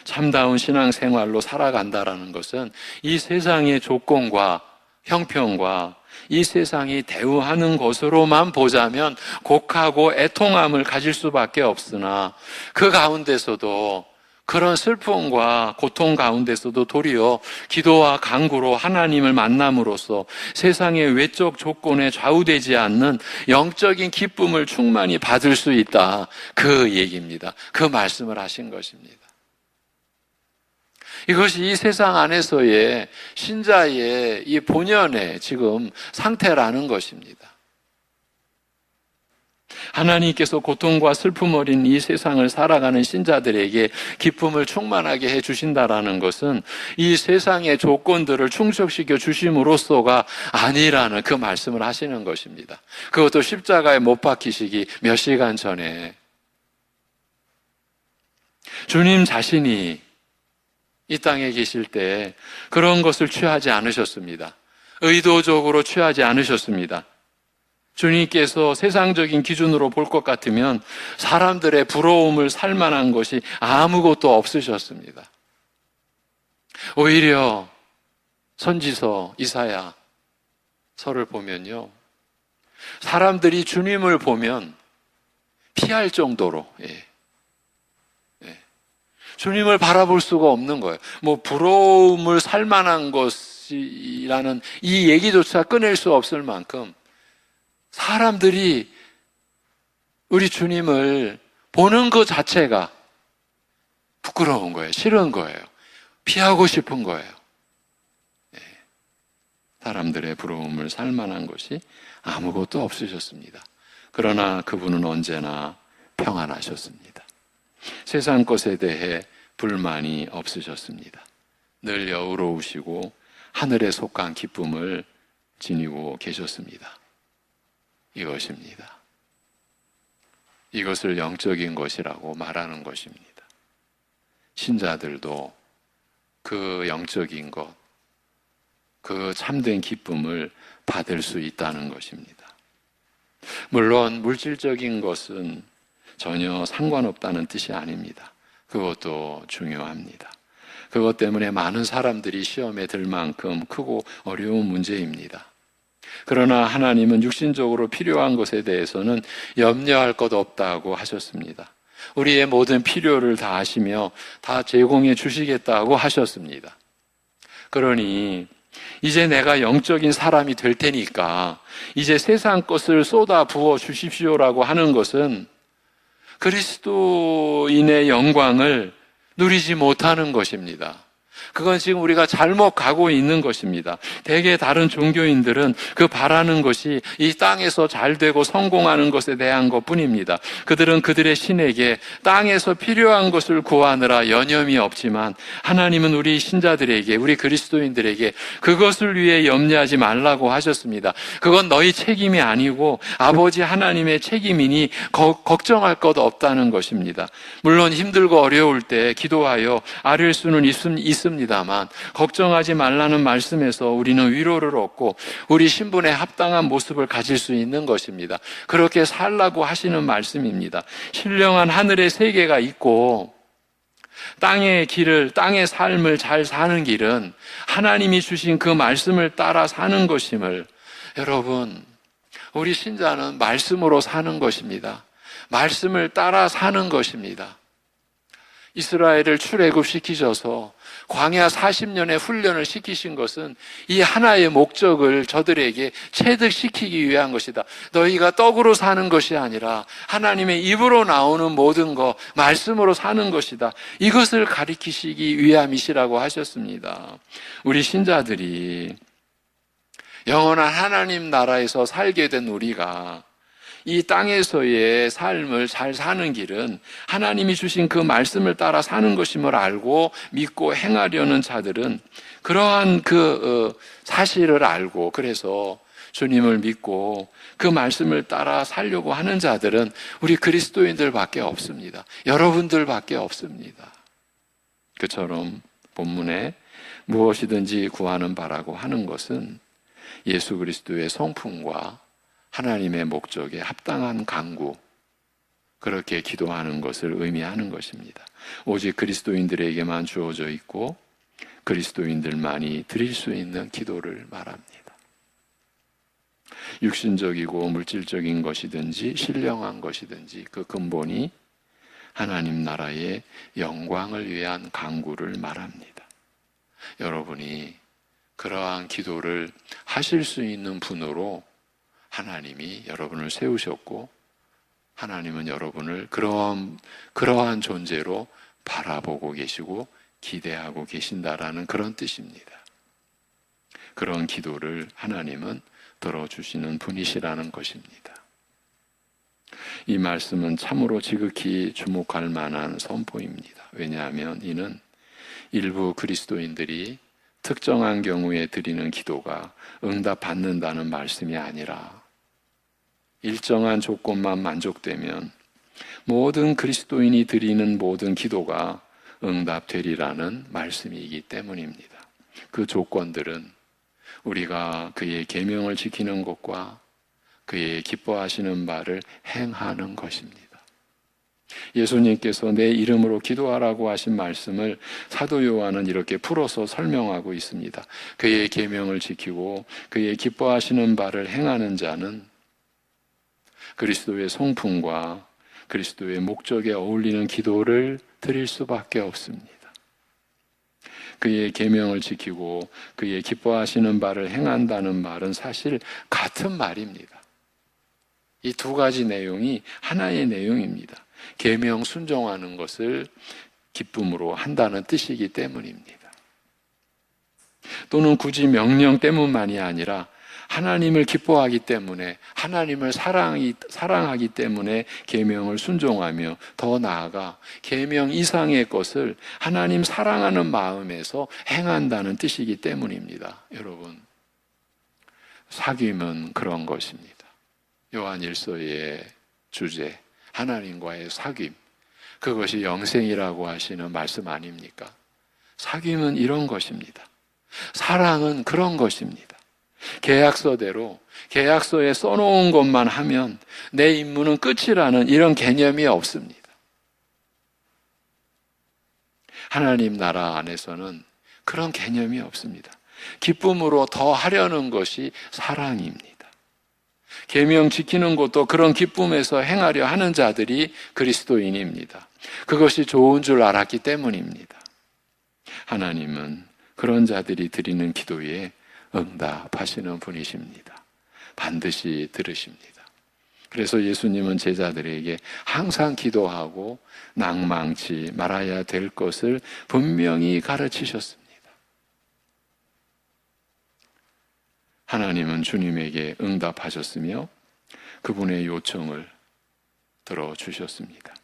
참다운 신앙생활로 살아간다라는 것은 이 세상의 조건과 형편과 이 세상이 대우하는 것으로만 보자면 곡하고 애통함을 가질 수밖에 없으나, 그 가운데서도, 그런 슬픔과 고통 가운데서도 도리어 기도와 간구로 하나님을 만남으로써 세상의 외적 조건에 좌우되지 않는 영적인 기쁨을 충만히 받을 수 있다, 그 얘기입니다. 그 말씀을 하신 것입니다. 이것이 이 세상 안에서의 신자의 이 본연의 지금 상태라는 것입니다. 하나님께서 고통과 슬픔 어린 이 세상을 살아가는 신자들에게 기쁨을 충만하게 해 주신다라는 것은 이 세상의 조건들을 충족시켜 주심으로써가 아니라는 그 말씀을 하시는 것입니다. 그것도 십자가에 못 박히시기 몇 시간 전에 주님 자신이 이 땅에 계실 때 그런 것을 취하지 않으셨습니다. 의도적으로 취하지 않으셨습니다. 주님께서 세상적인 기준으로 볼 것 같으면 사람들의 부러움을 살 만한 것이 아무것도 없으셨습니다. 오히려 선지서 이사야서를 보면요, 사람들이 주님을 보면 피할 정도로, 주님을 바라볼 수가 없는 거예요. 부러움을 살 만한 것이라는 이 얘기조차 꺼낼 수 없을 만큼 사람들이 우리 주님을 보는 것 자체가 부끄러운 거예요. 싫은 거예요. 피하고 싶은 거예요. 사람들의 부러움을 살 만한 것이 아무것도 없으셨습니다. 그러나 그분은 언제나 평안하셨습니다. 세상 것에 대해 불만이 없으셨습니다. 늘 여유로우시고 하늘에 속한 기쁨을 지니고 계셨습니다. 이것입니다. 이것을 영적인 것이라고 말하는 것입니다. 신자들도 그 영적인 것, 그 참된 기쁨을 받을 수 있다는 것입니다. 물론 물질적인 것은 전혀 상관없다는 뜻이 아닙니다. 그것도 중요합니다. 그것 때문에 많은 사람들이 시험에 들 만큼 크고 어려운 문제입니다. 그러나 하나님은 육신적으로 필요한 것에 대해서는 염려할 것 없다고 하셨습니다. 우리의 모든 필요를 다 아시며 다 제공해 주시겠다고 하셨습니다. 그러니 이제 내가 영적인 사람이 될 테니까 이제 세상 것을 쏟아 부어 주십시오라고 하는 것은 그리스도인의 영광을 누리지 못하는 것입니다. 그건 지금 우리가 잘못 가고 있는 것입니다. 대개 다른 종교인들은 그 바라는 것이 이 땅에서 잘 되고 성공하는 것에 대한 것뿐입니다. 그들은 그들의 신에게 땅에서 필요한 것을 구하느라 여념이 없지만 하나님은 우리 신자들에게, 우리 그리스도인들에게 그것을 위해 염려하지 말라고 하셨습니다. 그건 너희 책임이 아니고 아버지 하나님의 책임이니 걱정할 것 없다는 것입니다. 물론 힘들고 어려울 때 기도하여 아뢰 수는 있습니다만 걱정하지 말라는 말씀에서 우리는 위로를 얻고 우리 신분에 합당한 모습을 가질 수 있는 것입니다. 그렇게 살라고 하시는 말씀입니다. 신령한 하늘의 세계가 있고 땅의 길을, 땅의 삶을 잘 사는 길은 하나님이 주신 그 말씀을 따라 사는 것임을, 여러분, 우리 신자는 말씀으로 사는 것입니다. 말씀을 따라 사는 것입니다. 이스라엘을 출애굽시키셔서 광야 40년의 훈련을 시키신 것은 이 하나의 목적을 저들에게 체득시키기 위한 것이다. 너희가 떡으로 사는 것이 아니라 하나님의 입으로 나오는 모든 것, 말씀으로 사는 것이다. 이것을 가리키시기 위함이시라고 하셨습니다. 우리 신자들이 영원한 하나님 나라에서 살게 된 우리가 이 땅에서의 삶을 잘 사는 길은 하나님이 주신 그 말씀을 따라 사는 것임을 알고 믿고 행하려는 자들은 그러한 사실을 알고, 그래서 주님을 믿고 그 말씀을 따라 살려고 하는 자들은 우리 그리스도인들밖에 없습니다. 여러분들밖에 없습니다. 그처럼 본문에 무엇이든지 구하는 바라고 하는 것은 예수 그리스도의 성품과 하나님의 목적에 합당한 간구, 그렇게 기도하는 것을 의미하는 것입니다. 오직 그리스도인들에게만 주어져 있고 그리스도인들만이 드릴 수 있는 기도를 말합니다. 육신적이고 물질적인 것이든지 신령한 것이든지 그 근본이 하나님 나라의 영광을 위한 간구를 말합니다. 여러분이 그러한 기도를 하실 수 있는 분으로 하나님이 여러분을 세우셨고, 하나님은 여러분을 그러한 존재로 바라보고 계시고 기대하고 계신다라는 그런 뜻입니다. 그런 기도를 하나님은 들어주시는 분이시라는 것입니다. 이 말씀은 참으로 지극히 주목할 만한 선포입니다. 왜냐하면 이는 일부 그리스도인들이 특정한 경우에 드리는 기도가 응답받는다는 말씀이 아니라 일정한 조건만 만족되면 모든 그리스도인이 드리는 모든 기도가 응답되리라는 말씀이기 때문입니다. 그 조건들은 우리가 그의 계명을 지키는 것과 그의 기뻐하시는 바를 행하는 것입니다. 예수님께서 내 이름으로 기도하라고 하신 말씀을 사도 요한은 이렇게 풀어서 설명하고 있습니다. 그의 계명을 지키고 그의 기뻐하시는 바를 행하는 자는 그리스도의 성품과 그리스도의 목적에 어울리는 기도를 드릴 수밖에 없습니다. 그의 계명을 지키고 그의 기뻐하시는 바를 행한다는 말은 사실 같은 말입니다. 이 두 가지 내용이 하나의 내용입니다. 계명 순종하는 것을 기쁨으로 한다는 뜻이기 때문입니다. 또는 굳이 명령 때문만이 아니라 하나님을 기뻐하기 때문에, 하나님을 사랑하기 때문에 계명을 순종하며 더 나아가 계명 이상의 것을 하나님 사랑하는 마음에서 행한다는 뜻이기 때문입니다. 여러분, 사귐은 그런 것입니다. 요한일서의 주제, 하나님과의 사귐, 그것이 영생이라고 하시는 말씀 아닙니까? 사귐은 이런 것입니다. 사랑은 그런 것입니다. 계약서대로 계약서에 써놓은 것만 하면 내 임무는 끝이라는 이런 개념이 없습니다. 하나님 나라 안에서는 그런 개념이 없습니다. 기쁨으로 더 하려는 것이 사랑입니다. 계명 지키는 것도 그런 기쁨에서 행하려 하는 자들이 그리스도인입니다. 그것이 좋은 줄 알았기 때문입니다. 하나님은 그런 자들이 드리는 기도에 응답하시는 분이십니다. 반드시 들으십니다. 그래서 예수님은 제자들에게 항상 기도하고 낭망치 말아야 될 것을 분명히 가르치셨습니다. 하나님은 주님에게 응답하셨으며 그분의 요청을 들어주셨습니다.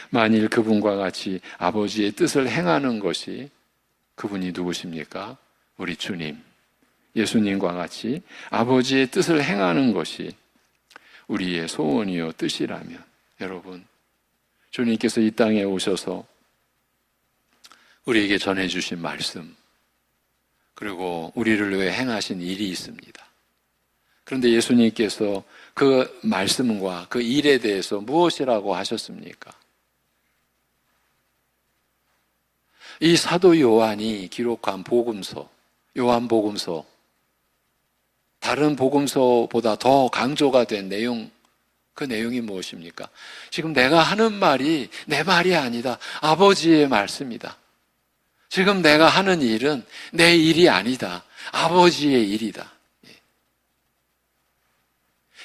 만일 그분과 같이 아버지의 뜻을 행하는 것이, 그분이 누구십니까? 우리 주님, 예수님과 같이 아버지의 뜻을 행하는 것이 우리의 소원이요 뜻이라면, 여러분, 주님께서 이 땅에 오셔서 우리에게 전해주신 말씀, 그리고 우리를 위해 행하신 일이 있습니다. 그런데 예수님께서 그 말씀과 그 일에 대해서 무엇이라고 하셨습니까? 이 사도 요한이 기록한 복음서, 요한복음서, 다른 복음서보다 더 강조가 된 내용, 그 내용이 무엇입니까? 지금 내가 하는 말이 내 말이 아니다. 아버지의 말씀이다. 지금 내가 하는 일은 내 일이 아니다. 아버지의 일이다.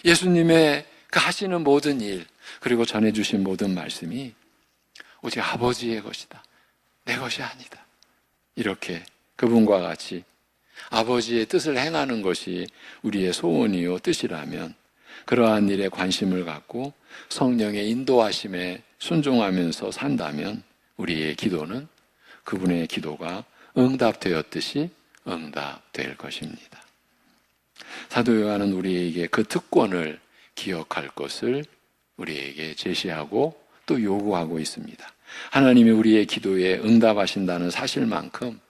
예수님의 그 하시는 모든 일, 그리고 전해주신 모든 말씀이 오직 아버지의 것이다. 내 것이 아니다. 이렇게 그분과 같이 아버지의 뜻을 행하는 것이 우리의 소원이요 뜻이라면, 그러한 일에 관심을 갖고 성령의 인도하심에 순종하면서 산다면 우리의 기도는 그분의 기도가 응답되었듯이 응답될 것입니다. 사도 요한은 우리에게 그 특권을 기억할 것을 우리에게 제시하고 또 요구하고 있습니다. 하나님이 우리의 기도에 응답하신다는 사실만큼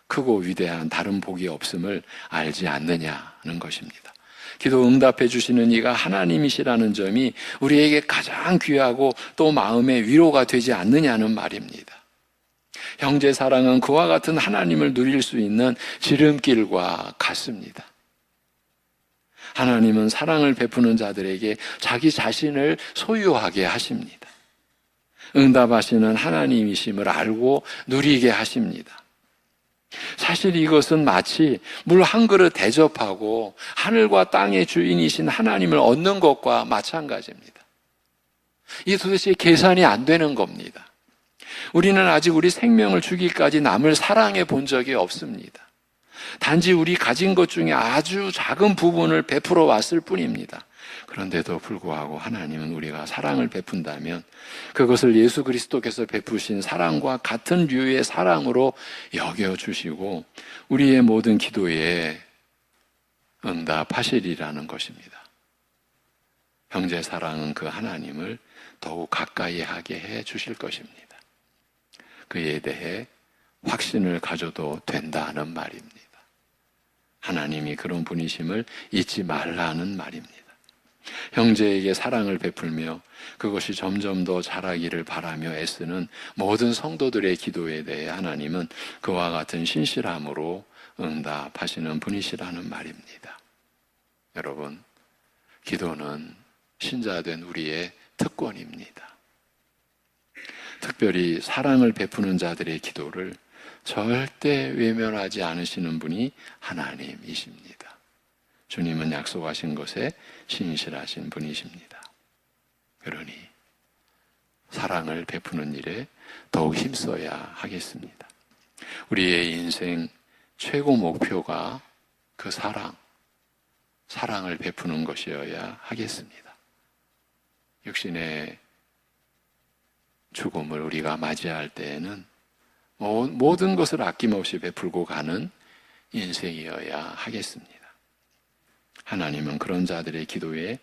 크고 위대한 다른 복이 없음을 알지 않느냐는 것입니다. 기도 응답해 주시는 이가 하나님이시라는 점이 우리에게 가장 귀하고 또 마음의 위로가 되지 않느냐는 말입니다. 형제 사랑은 그와 같은 하나님을 누릴 수 있는 지름길과 같습니다. 하나님은 사랑을 베푸는 자들에게 자기 자신을 소유하게 하십니다. 응답하시는 하나님이심을 알고 누리게 하십니다. 사실 이것은 마치 물 한 그릇 대접하고 하늘과 땅의 주인이신 하나님을 얻는 것과 마찬가지입니다. 이게 도대체 계산이 안 되는 겁니다. 우리는 아직 우리 생명을 주기까지 남을 사랑해 본 적이 없습니다. 단지 우리 가진 것 중에 아주 작은 부분을 베풀어 왔을 뿐입니다. 그런데도 불구하고 하나님은 우리가 사랑을 베푼다면 그것을 예수 그리스도께서 베푸신 사랑과 같은 류의 사랑으로 여겨주시고 우리의 모든 기도에 응답하시리라는 것입니다. 형제 사랑은 그 하나님을 더욱 가까이 하게 해 주실 것입니다. 그에 대해 확신을 가져도 된다는 말입니다. 하나님이 그런 분이심을 잊지 말라는 말입니다. 형제에게 사랑을 베풀며 그것이 점점 더 자라기를 바라며 애쓰는 모든 성도들의 기도에 대해 하나님은 그와 같은 신실함으로 응답하시는 분이시라는 말입니다. 여러분, 기도는 신자된 우리의 특권입니다. 특별히 사랑을 베푸는 자들의 기도를 절대 외면하지 않으시는 분이 하나님이십니다. 주님은 약속하신 것에 신실하신 분이십니다. 그러니 사랑을 베푸는 일에 더욱 힘써야 하겠습니다. 우리의 인생 최고 목표가 그 사랑을 베푸는 것이어야 하겠습니다. 육신의 죽음을 우리가 맞이할 때에는 모든 것을 아낌없이 베풀고 가는 인생이어야 하겠습니다. 하나님은 그런 자들의 기도에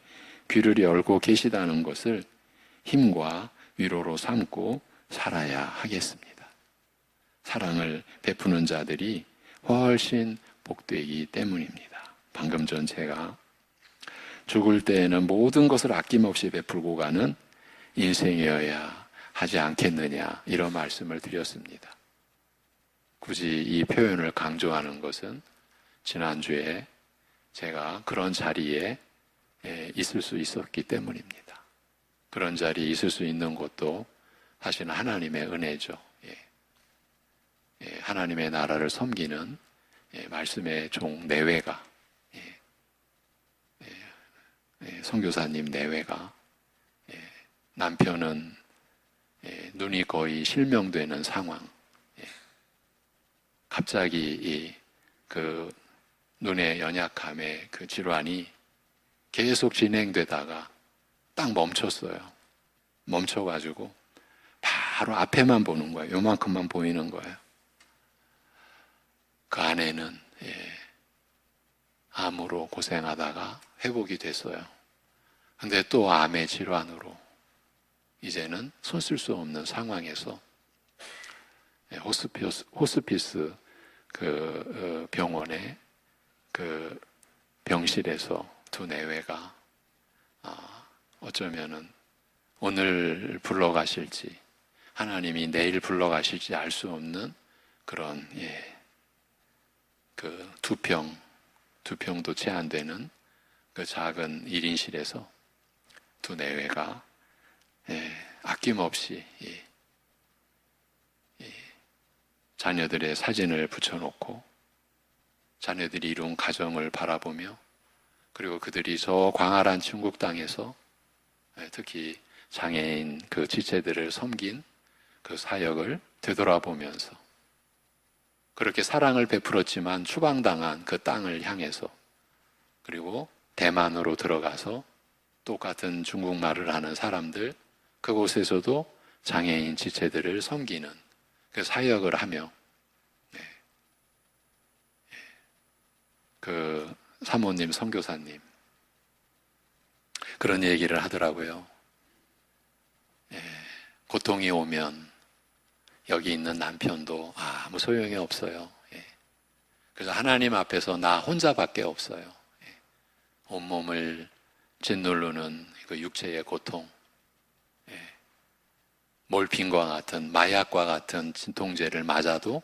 귀를 열고 계시다는 것을 힘과 위로로 삼고 살아야 하겠습니다. 사랑을 베푸는 자들이 훨씬 복되기 때문입니다. 방금 전 제가 죽을 때에는 모든 것을 아낌없이 베풀고 가는 인생이어야 하지 않겠느냐, 이런 말씀을 드렸습니다. 굳이 이 표현을 강조하는 것은 지난주에 제가 그런 자리에 있을 수 있었기 때문입니다. 그런 자리에 있을 수 있는 것도 사실은 하나님의 은혜죠. 하나님의 나라를 섬기는 말씀의 종 내외가, 선교사님 내외가, 남편은 눈이 거의 실명되는 상황, 갑자기 그 눈의 연약함의 그 질환이 계속 진행되다가 딱 멈췄어요. 멈춰가지고 바로 앞에만 보는 거예요. 요만큼만 보이는 거예요. 그 안에는 암으로 고생하다가 회복이 됐어요. 근데 또 암의 질환으로 이제는 손 쓸 수 없는 상황에서 호스피스 그 병원의 그 병실에서 두 내외가 어쩌면은 오늘 불러가실지 하나님이 내일 불러가실지 알 수 없는 그런 그 두 평도 채 안 되는 그 작은 1인실에서 두 내외가 아낌없이 자녀들의 사진을 붙여놓고 자녀들이 이룬 가정을 바라보며 그리고 그들이 저 광활한 천국 땅에서 특히 장애인 그 지체들을 섬긴 그 사역을 되돌아보면서 그렇게 사랑을 베풀었지만 추방당한 그 땅을 향해서 그리고 대만으로 들어가서 똑같은 중국말을 하는 사람들 그곳에서도 장애인 지체들을 섬기는 그 사역을 하며 그 사모님 선교사님 그런 얘기를 하더라고요. 고통이 오면 여기 있는 남편도 아무 소용이 없어요. 그래서 하나님 앞에서 나 혼자밖에 없어요. 온몸을 짓누르는 그 육체의 고통, 몰핀과 같은 마약과 같은 진통제를 맞아도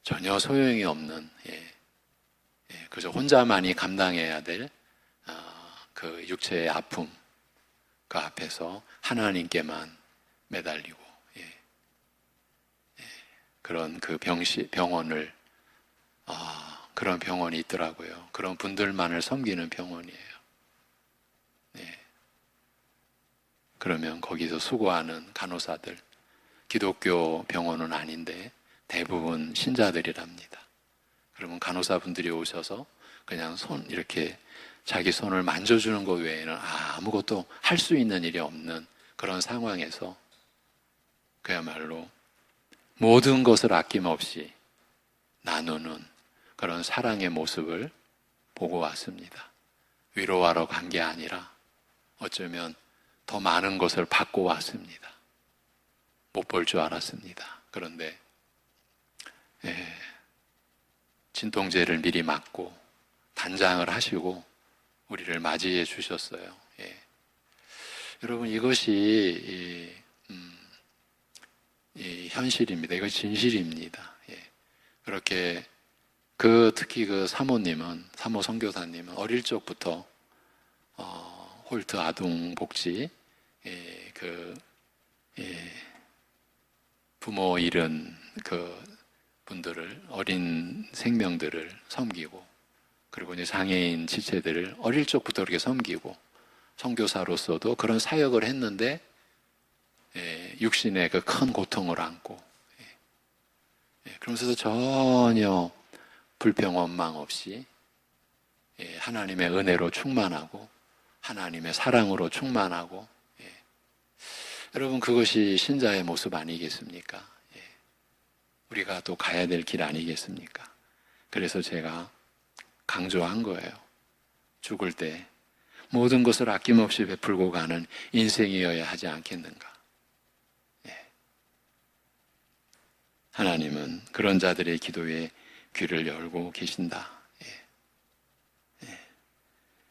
전혀 소용이 없는 그저 혼자만이 감당해야 될 그 육체의 아픔 그 앞에서 하나님께만 매달리고 그런 그 병원을 그런 병원이 있더라고요. 그런 분들만을 섬기는 병원이에요. 그러면 거기서 수고하는 간호사들 기독교 병원은 아닌데 대부분 신자들이랍니다. 그러면 간호사분들이 오셔서 그냥 손 이렇게 자기 손을 만져주는 것 외에는 아무것도 할 수 있는 일이 없는 그런 상황에서 그야말로 모든 것을 아낌없이 나누는 그런 사랑의 모습을 보고 왔습니다. 위로하러 간 게 아니라 어쩌면 더 많은 것을 받고 왔습니다. 못 볼 줄 알았습니다. 그런데 진통제를 미리 맞고 단장을 하시고 우리를 맞이해 주셨어요. 여러분 이것이 현실입니다. 이것이 진실입니다. 그렇게 특히 그 사모 선교사님은 어릴 적부터 홀트 아동복지 부모 잃은 그 분들을 어린 생명들을 섬기고 그리고 이제 장애인 지체들을 어릴 적부터 그렇게 섬기고 선교사로서도 그런 사역을 했는데 육신의 그 큰 고통을 안고 그러면서도 전혀 불평 원망 없이 하나님의 은혜로 충만하고 하나님의 사랑으로 충만하고 여러분 그것이 신자의 모습 아니겠습니까? 우리가 또 가야 될 길 아니겠습니까? 그래서 제가 강조한 거예요. 죽을 때 모든 것을 아낌없이 베풀고 가는 인생이어야 하지 않겠는가? 하나님은 그런 자들의 기도에 귀를 열고 계신다.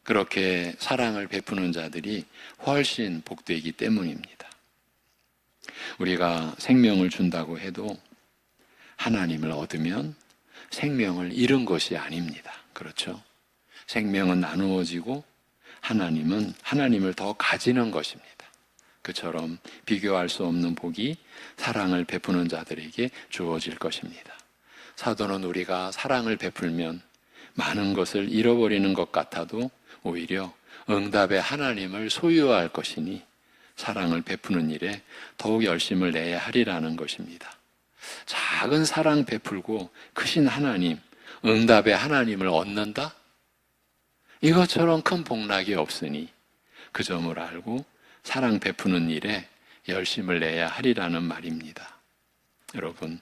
그렇게 사랑을 베푸는 자들이 훨씬 복되기 때문입니다. 우리가 생명을 준다고 해도 하나님을 얻으면 생명을 잃은 것이 아닙니다. 그렇죠? 생명은 나누어지고 하나님은 하나님을 더 가지는 것입니다. 그처럼 비교할 수 없는 복이 사랑을 베푸는 자들에게 주어질 것입니다. 사도는 우리가 사랑을 베풀면 많은 것을 잃어버리는 것 같아도 오히려 응답의 하나님을 소유할 것이니 사랑을 베푸는 일에 더욱 열심을 내야 하리라는 것입니다. 작은 사랑 베풀고 크신 하나님, 응답의 하나님을 얻는다? 이것처럼 큰 복락이 없으니 그 점을 알고 사랑 베푸는 일에 열심을 내야 하리라는 말입니다. 여러분,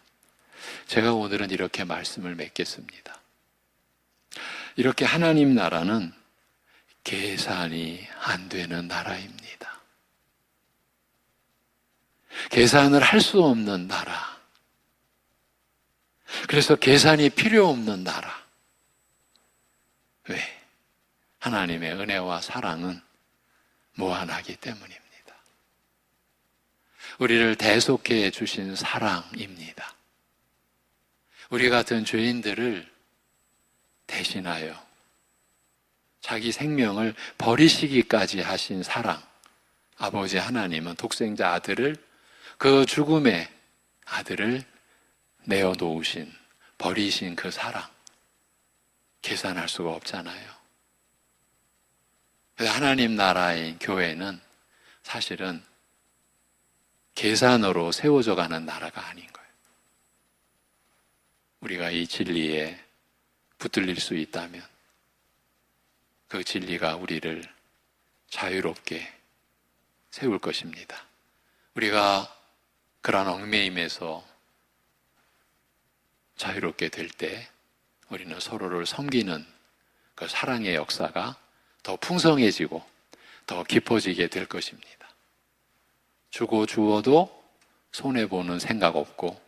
제가 오늘은 이렇게 말씀을 맺겠습니다. 이렇게 하나님 나라는 계산이 안 되는 나라입니다. 계산을 할 수 없는 나라. 그래서 계산이 필요 없는 나라. 왜? 하나님의 은혜와 사랑은 무한하기 때문입니다. 우리를 대속해 주신 사랑입니다. 우리 같은 죄인들을 대신하여 자기 생명을 버리시기까지 하신 사랑. 아버지 하나님은 독생자 아들을, 그 죽음의 아들을 내어놓으신, 버리신 그 사랑. 계산할 수가 없잖아요. 그래서 하나님 나라의 교회는 사실은 계산으로 세워져 가는 나라가 아닌 거예요. 우리가 이 진리에 붙들릴 수 있다면 그 진리가 우리를 자유롭게 세울 것입니다. 우리가 그러한 얽매임에서 자유롭게 될 때 우리는 서로를 섬기는 그 사랑의 역사가 더 풍성해지고 더 깊어지게 될 것입니다. 주고 주어도 손해보는 생각 없고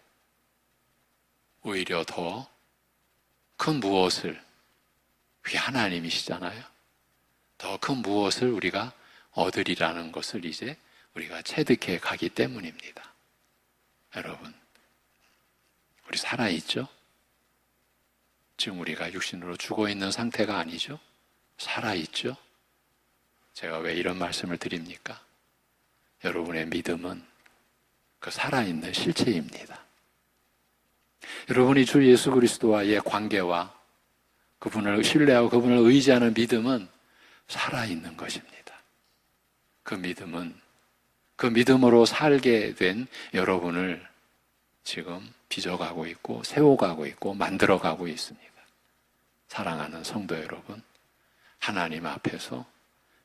오히려 더 큰 무엇을, 그게 하나님이시잖아요. 더 큰 무엇을 우리가 얻으리라는 것을 이제 우리가 체득해 가기 때문입니다. 여러분, 우리 살아있죠? 지금 우리가 육신으로 죽어 있는 상태가 아니죠? 살아있죠? 제가 왜 이런 말씀을 드립니까? 여러분의 믿음은 그 살아있는 실체입니다. 여러분이 주 예수 그리스도와의 관계와 그분을 신뢰하고 그분을 의지하는 믿음은 살아있는 것입니다. 그 믿음은, 그 믿음으로 살게 된 여러분을 지금 빚어가고 있고 세워가고 있고 만들어가고 있습니다. 사랑하는 성도 여러분, 하나님 앞에서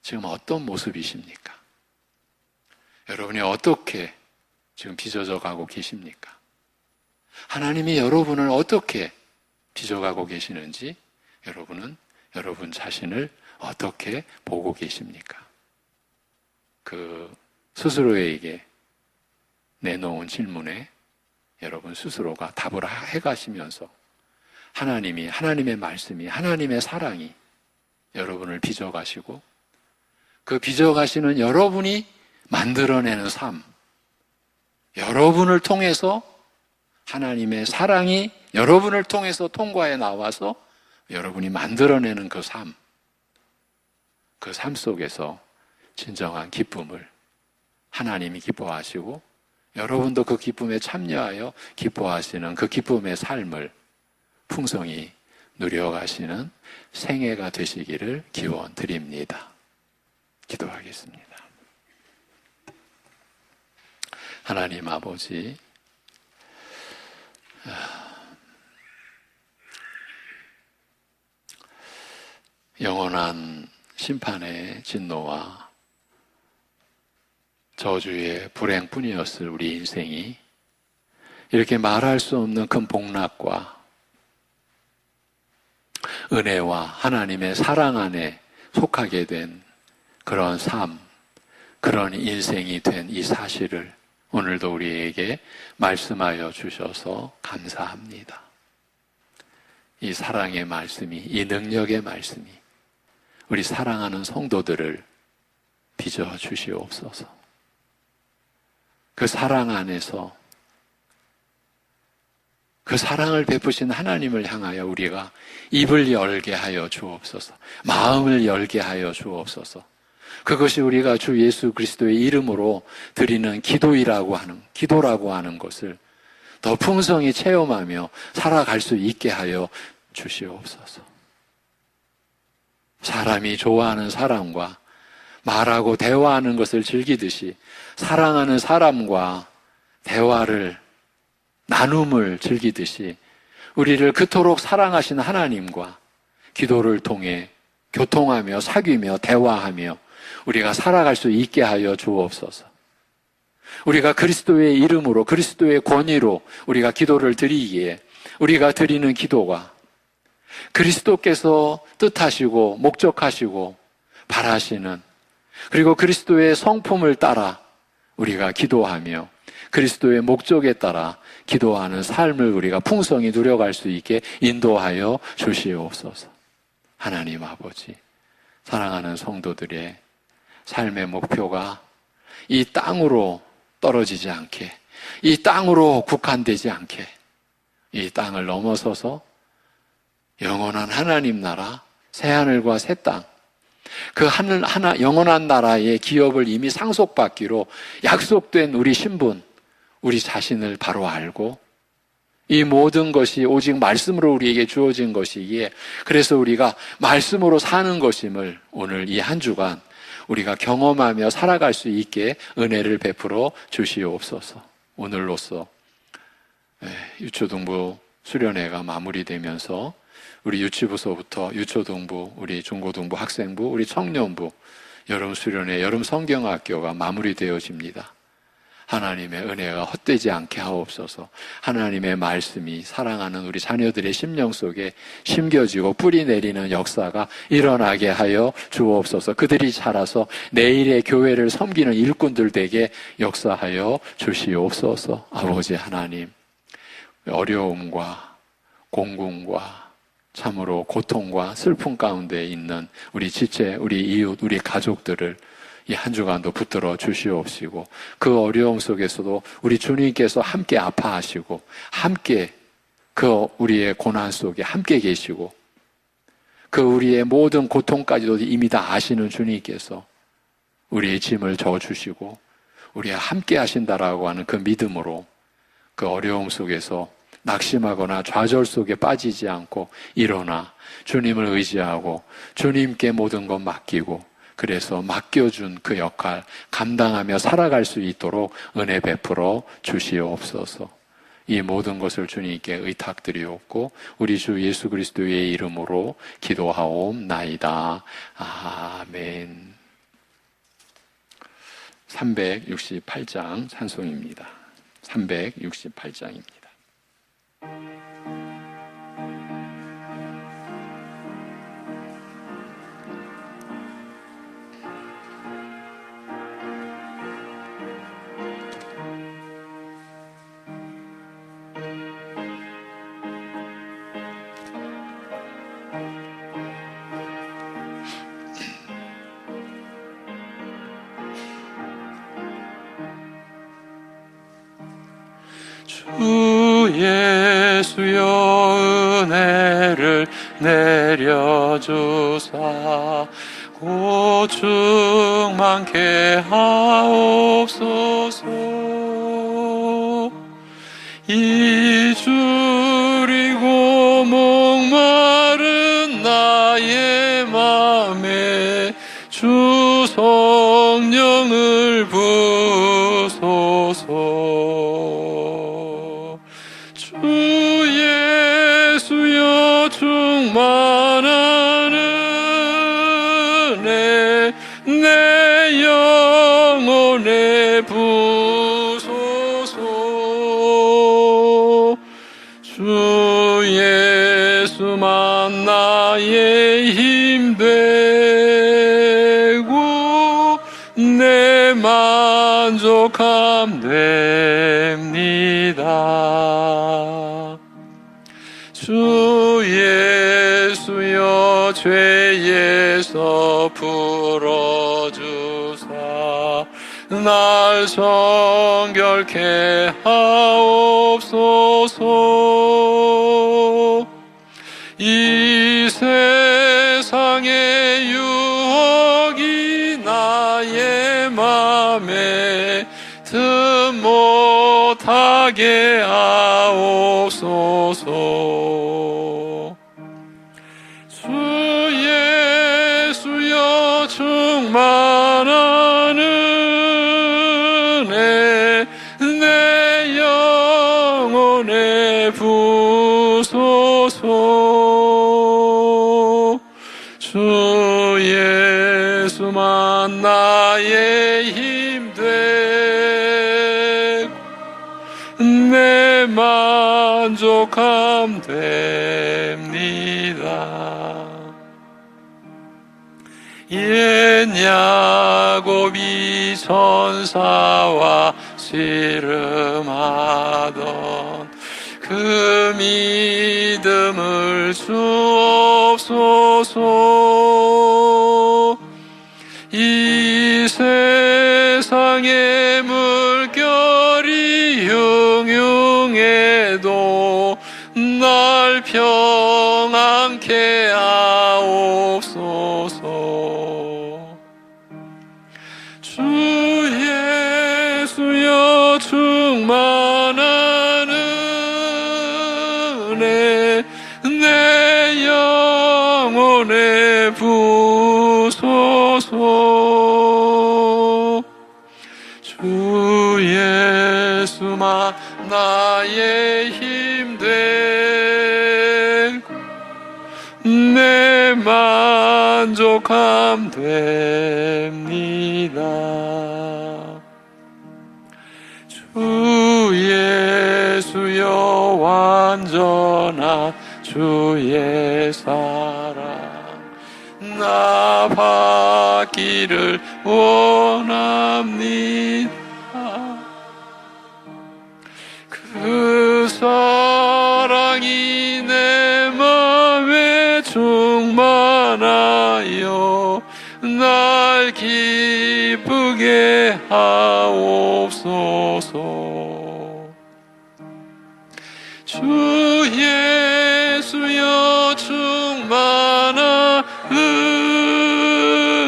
지금 어떤 모습이십니까? 여러분이 어떻게 지금 빚어져 가고 계십니까? 하나님이 여러분을 어떻게 빚어가고 계시는지 여러분은 여러분 자신을 어떻게 보고 계십니까? 그 스스로에게 내놓은 질문에 여러분 스스로가 답을 해가시면서 하나님이, 하나님의 말씀이, 하나님의 사랑이 여러분을 빚어가시고 그 빚어가시는 여러분이 만들어내는 삶, 여러분을 통해서 하나님의 사랑이 여러분을 통해서 통과해 나와서 여러분이 만들어내는 그 삶, 그 삶 속에서 진정한 기쁨을 하나님이 기뻐하시고 여러분도 그 기쁨에 참여하여 기뻐하시는 그 기쁨의 삶을 풍성히 누려가시는 생애가 되시기를 기원 드립니다. 기도하겠습니다. 하나님 아버지, 영원한 심판의 진노와 저주의 불행뿐이었을 우리 인생이 이렇게 말할 수 없는 큰 복락과 은혜와 하나님의 사랑 안에 속하게 된 그런 삶, 그런 인생이 된 이 사실을 오늘도 우리에게 말씀하여 주셔서 감사합니다. 이 사랑의 말씀이, 이 능력의 말씀이 우리 사랑하는 성도들을 빚어 주시옵소서. 그 사랑 안에서 그 사랑을 베푸신 하나님을 향하여 우리가 입을 열게 하여 주옵소서. 마음을 열게 하여 주옵소서. 그것이 우리가 주 예수 그리스도의 이름으로 드리는 기도라고 하는 것을 더 풍성히 체험하며 살아갈 수 있게 하여 주시옵소서. 사람이 좋아하는 사람과 말하고 대화하는 것을 즐기듯이 사랑하는 사람과 대화를 나눔을 즐기듯이 우리를 그토록 사랑하신 하나님과 기도를 통해 교통하며 사귀며 대화하며 우리가 살아갈 수 있게 하여 주옵소서. 우리가 그리스도의 이름으로 그리스도의 권위로 우리가 기도를 드리기에 우리가 드리는 기도가 그리스도께서 뜻하시고 목적하시고 바라시는, 그리고 그리스도의 성품을 따라 우리가 기도하며 그리스도의 목적에 따라 기도하는 삶을 우리가 풍성히 누려갈 수 있게 인도하여 주시옵소서. 하나님 아버지, 사랑하는 성도들의 삶의 목표가 이 땅으로 떨어지지 않게, 이 땅으로 국한되지 않게, 이 땅을 넘어서서 영원한 하나님 나라, 새하늘과 새 땅, 그 영원한 나라의 기업을 이미 상속받기로 약속된 우리 신분, 우리 자신을 바로 알고, 이 모든 것이 오직 말씀으로 우리에게 주어진 것이기에 그래서 우리가 말씀으로 사는 것임을 오늘 이 한 주간 우리가 경험하며 살아갈 수 있게 은혜를 베풀어 주시옵소서. 오늘로써 유초등부 수련회가 마무리되면서 우리 유치부서부터 유초등부, 우리 중고등부, 학생부, 우리 청년부, 여름 수련회, 여름 성경학교가 마무리되어집니다. 하나님의 은혜가 헛되지 않게 하옵소서. 하나님의 말씀이 사랑하는 우리 자녀들의 심령 속에 심겨지고 뿌리 내리는 역사가 일어나게 하여 주옵소서. 그들이 자라서 내일의 교회를 섬기는 일꾼들 되게 역사하여 주시옵소서. 아버지 하나님, 어려움과 공궁과 참으로 고통과 슬픔 가운데 있는 우리 지체, 우리 이웃, 우리 가족들을 이 한 주간도 붙들어 주시옵시고, 그 어려움 속에서도 우리 주님께서 함께 아파하시고 함께 그 우리의 고난 속에 함께 계시고 그 우리의 모든 고통까지도 이미 다 아시는 주님께서 우리의 짐을 져주시고 우리와 함께 하신다라고 하는 그 믿음으로 그 어려움 속에서 낙심하거나 좌절 속에 빠지지 않고 일어나 주님을 의지하고 주님께 모든 것 맡기고, 그래서 맡겨준 그 역할 감당하며 살아갈 수 있도록 은혜 베풀어 주시옵소서. 이 모든 것을 주님께 의탁드리옵고 우리 주 예수 그리스도의 이름으로 기도하옵나이다. 아멘. 368장 찬송입니다. 368장입니다.
주 예수여 은혜를 내려주사 고충 많게 하옵소서. 이주리고 목마른 나의 맘에 주 성령을 부소서. 주 예수여 충만한 은혜 내 영혼에 부소서. 주 예수만 나의 힘 되고 내 만족함 됩니다. 주 예수여 죄에서 풀어주사 날 정결케 하옵소서. 이 세상의 유혹이 나의 맘에 틈 못하게 하옵소서. 주 예수여 충만한 은혜 내 영혼에 부소서. 예수만 나의 힘 되고 내 만족함 됩니다. 옛 야곱이 천사와 씨름하던 그 믿음을 주옵소서. 이 세상의 물결이 흉흉해도 날 평안케 하옵소서. 주 예수여 충만한 은혜 내 영혼에 부소서. 주 예수만 나의 힘 되고 내 만족함 됩니다. 주 예수여 완전한 주의 사랑 나 받기를 원합니다. 그 사랑이 내 맘에 충만하여 날 기쁘게 하옵소서. 주 예수여 충만한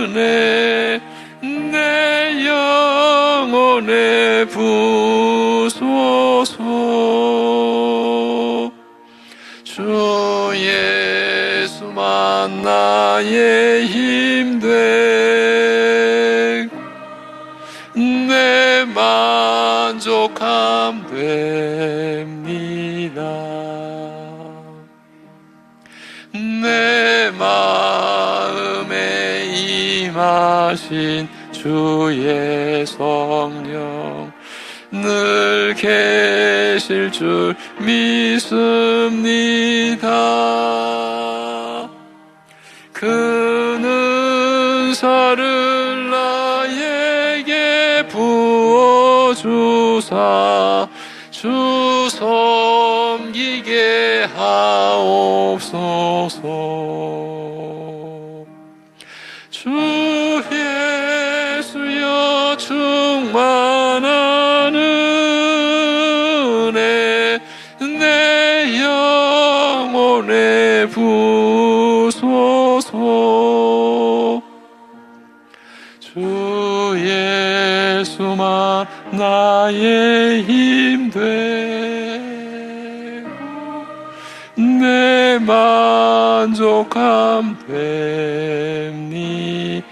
은혜 내 영혼에 부소서. 주 예수만 나의 힘 되고 내 만족함 됩니다. 내 마음에 임하신 주의 성령 늘 계실 줄 믿습니다. 그는 은사를 나에게 부어주사 주 섬기게 하옵소서. 주 예수여 충만한 은혜 내 영혼에 부소서. 주 예수만 나의 힘 되고 내 만족함 됩니다.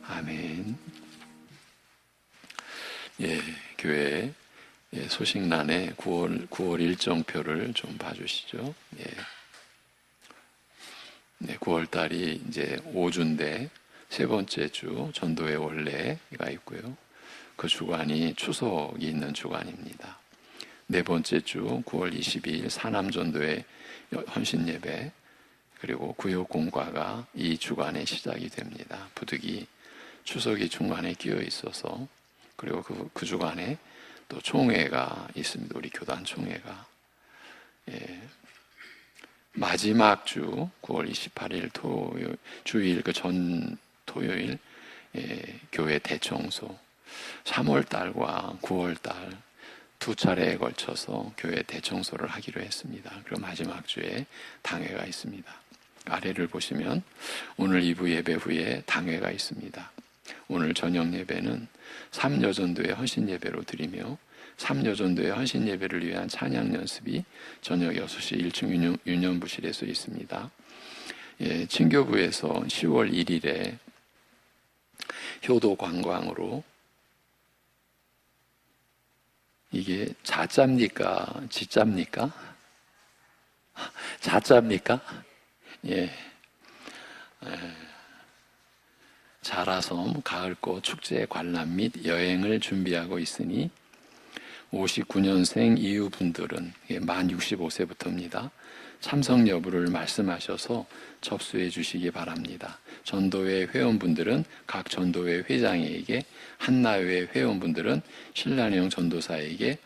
아멘. 예, 교회 소식란에 9월 일정표를 좀 봐주시죠. 예. 네, 9월 달이 이제 5주인데 세 번째 주 전도의 원래가 있고요. 그 주간이 추석이 있는 주간입니다. 네 번째 주 9월 22일 사남전도의 헌신예배 그리고 구역공과가 이 주간에 시작이 됩니다. 부득이 추석이 중간에 끼어 있어서 그리고 그 주간에 또 총회가 있습니다. 우리 교단 총회가. 예. 마지막 주 9월 28일 주일 그 전 토요일 교회 대청소 3월 달과 9월 달 두 차례에 걸쳐서 교회 대청소를 하기로 했습니다. 그리고 마지막 주에 당회가 있습니다. 아래를 보시면 오늘 2부 예배 후에 당회가 있습니다. 오늘 저녁 예배는 삼여전도의 헌신 예배로 드리며 삼여전도의 헌신 예배를 위한 찬양 연습이 저녁 6시 1층 유년부실에서 있습니다. 예, 친교부에서 10월 1일에 효도 관광으로 이게 자자입니까? 지자입니까? 자자입니까? 예. 자라섬 가을꽃 축제 관람 및 여행을 준비하고 있으니 59년생 이후 분들은 만 65세부터입니다. 참석 여부를 말씀하셔서 접수해 주시기 바랍니다. 전도회 회원분들은 각 전도회 회장에게, 한나회 회원분들은 신란영 전도사에게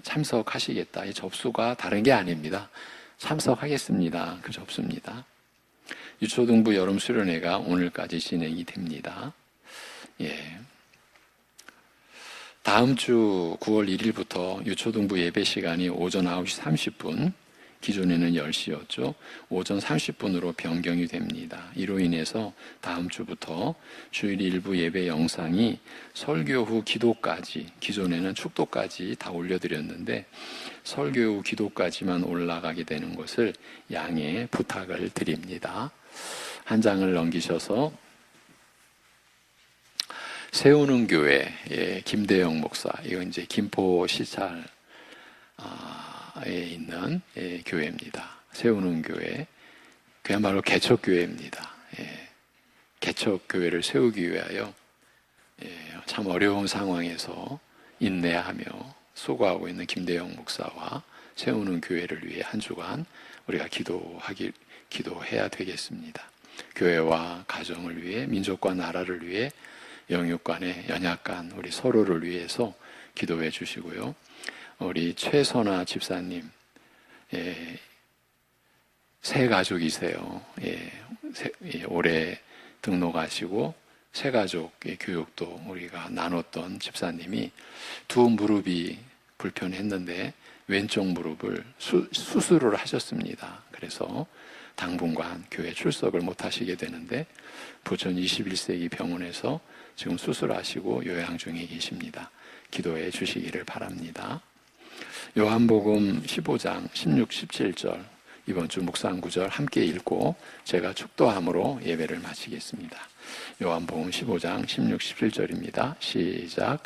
참석하시겠다. 이 접수가 다른 게 아닙니다. 참석하겠습니다. 그 접수입니다. 유초등부 여름 수련회가 오늘까지 진행이 됩니다. 다음 주 9월 1일부터 유초등부 예배 시간이 오전 9시 30분, 기존에는 10시였죠. 오전 30분으로 변경이 됩니다. 이로 인해서 다음 주부터 주일 일부 예배 영상이 설교 후 기도까지, 기존에는 축도까지 다 올려드렸는데 설교 후 기도까지만 올라가게 되는 것을 양해 부탁을 드립니다. 한 장을 넘기셔서 세우는 교회, 김대영 목사, 이거 이제 김포 시찰 있는 교회입니다. 세우는 교회, 그야말로 개척교회입니다. 개척교회를 세우기 위하여 참 어려운 상황에서 인내하며 수고하고 있는 김대영 목사와 세우는 교회를 위해 한 주간 우리가 기도해야 되겠습니다. 교회와 가정을 위해, 민족과 나라를 위해, 영육간에, 연약간 우리 서로를 위해서 기도해 주시고요. 우리 최선아 집사님, 새 가족이세요. 올해 등록하시고 새 가족의 교육도 우리가 나눴던 집사님이 두 무릎이 불편했는데 왼쪽 무릎을 수술을 하셨습니다. 그래서 당분간 교회 출석을 못 하시게 되는데 부천 21세기 병원에서 지금 수술하시고 요양 중에 계십니다. 기도해 주시기를 바랍니다. 요한복음 15장 16, 17절 이번 주 묵상 구절 함께 읽고 제가 축도함으로 예배를 마치겠습니다. 요한복음 15장 16, 17절입니다. 시작.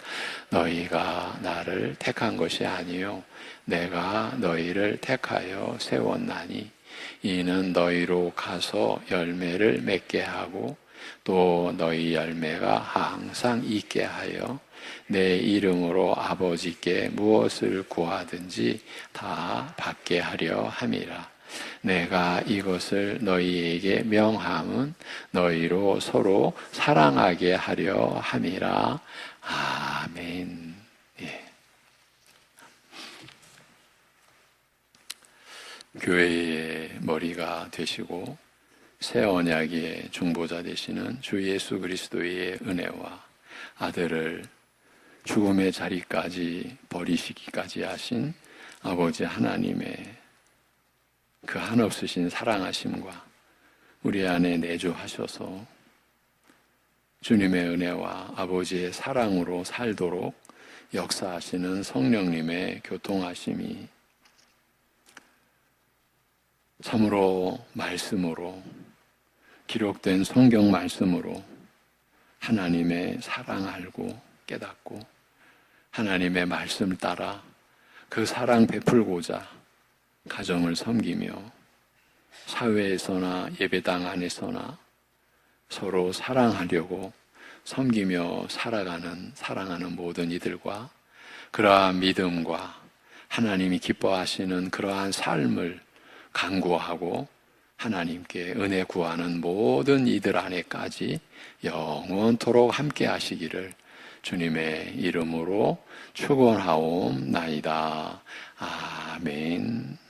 너희가 나를 택한 것이 아니요 내가 너희를 택하여 세웠나니 이는 너희로 가서 열매를 맺게 하고 또 너희 열매가 항상 있게 하여 내 이름으로 아버지께 무엇을 구하든지 다 받게 하려 함이라. 내가 이것을 너희에게 명함은 너희로 서로 사랑하게 하려 함이라. 아멘. 교회의 머리가 되시고 새 언약의 중보자 되시는 주 예수 그리스도의 은혜와 아들을 죽음의 자리까지 버리시기까지 하신 아버지 하나님의 그 한없으신 사랑하심과 우리 안에 내주하셔서 주님의 은혜와 아버지의 사랑으로 살도록 역사하시는 성령님의 교통하심이 참으로 말씀으로 기록된 성경 말씀으로 하나님의 사랑 알고 깨닫고 하나님의 말씀을 따라 그 사랑 베풀고자 가정을 섬기며 사회에서나 예배당 안에서나 서로 사랑하려고 섬기며 사랑하는 모든 이들과 그러한 믿음과 하나님이 기뻐하시는 그러한 삶을 간구하고 하나님께 은혜 구하는 모든 이들 안에까지 영원토록 함께 하시기를 주님의 이름으로 축원하옵나이다. 아멘.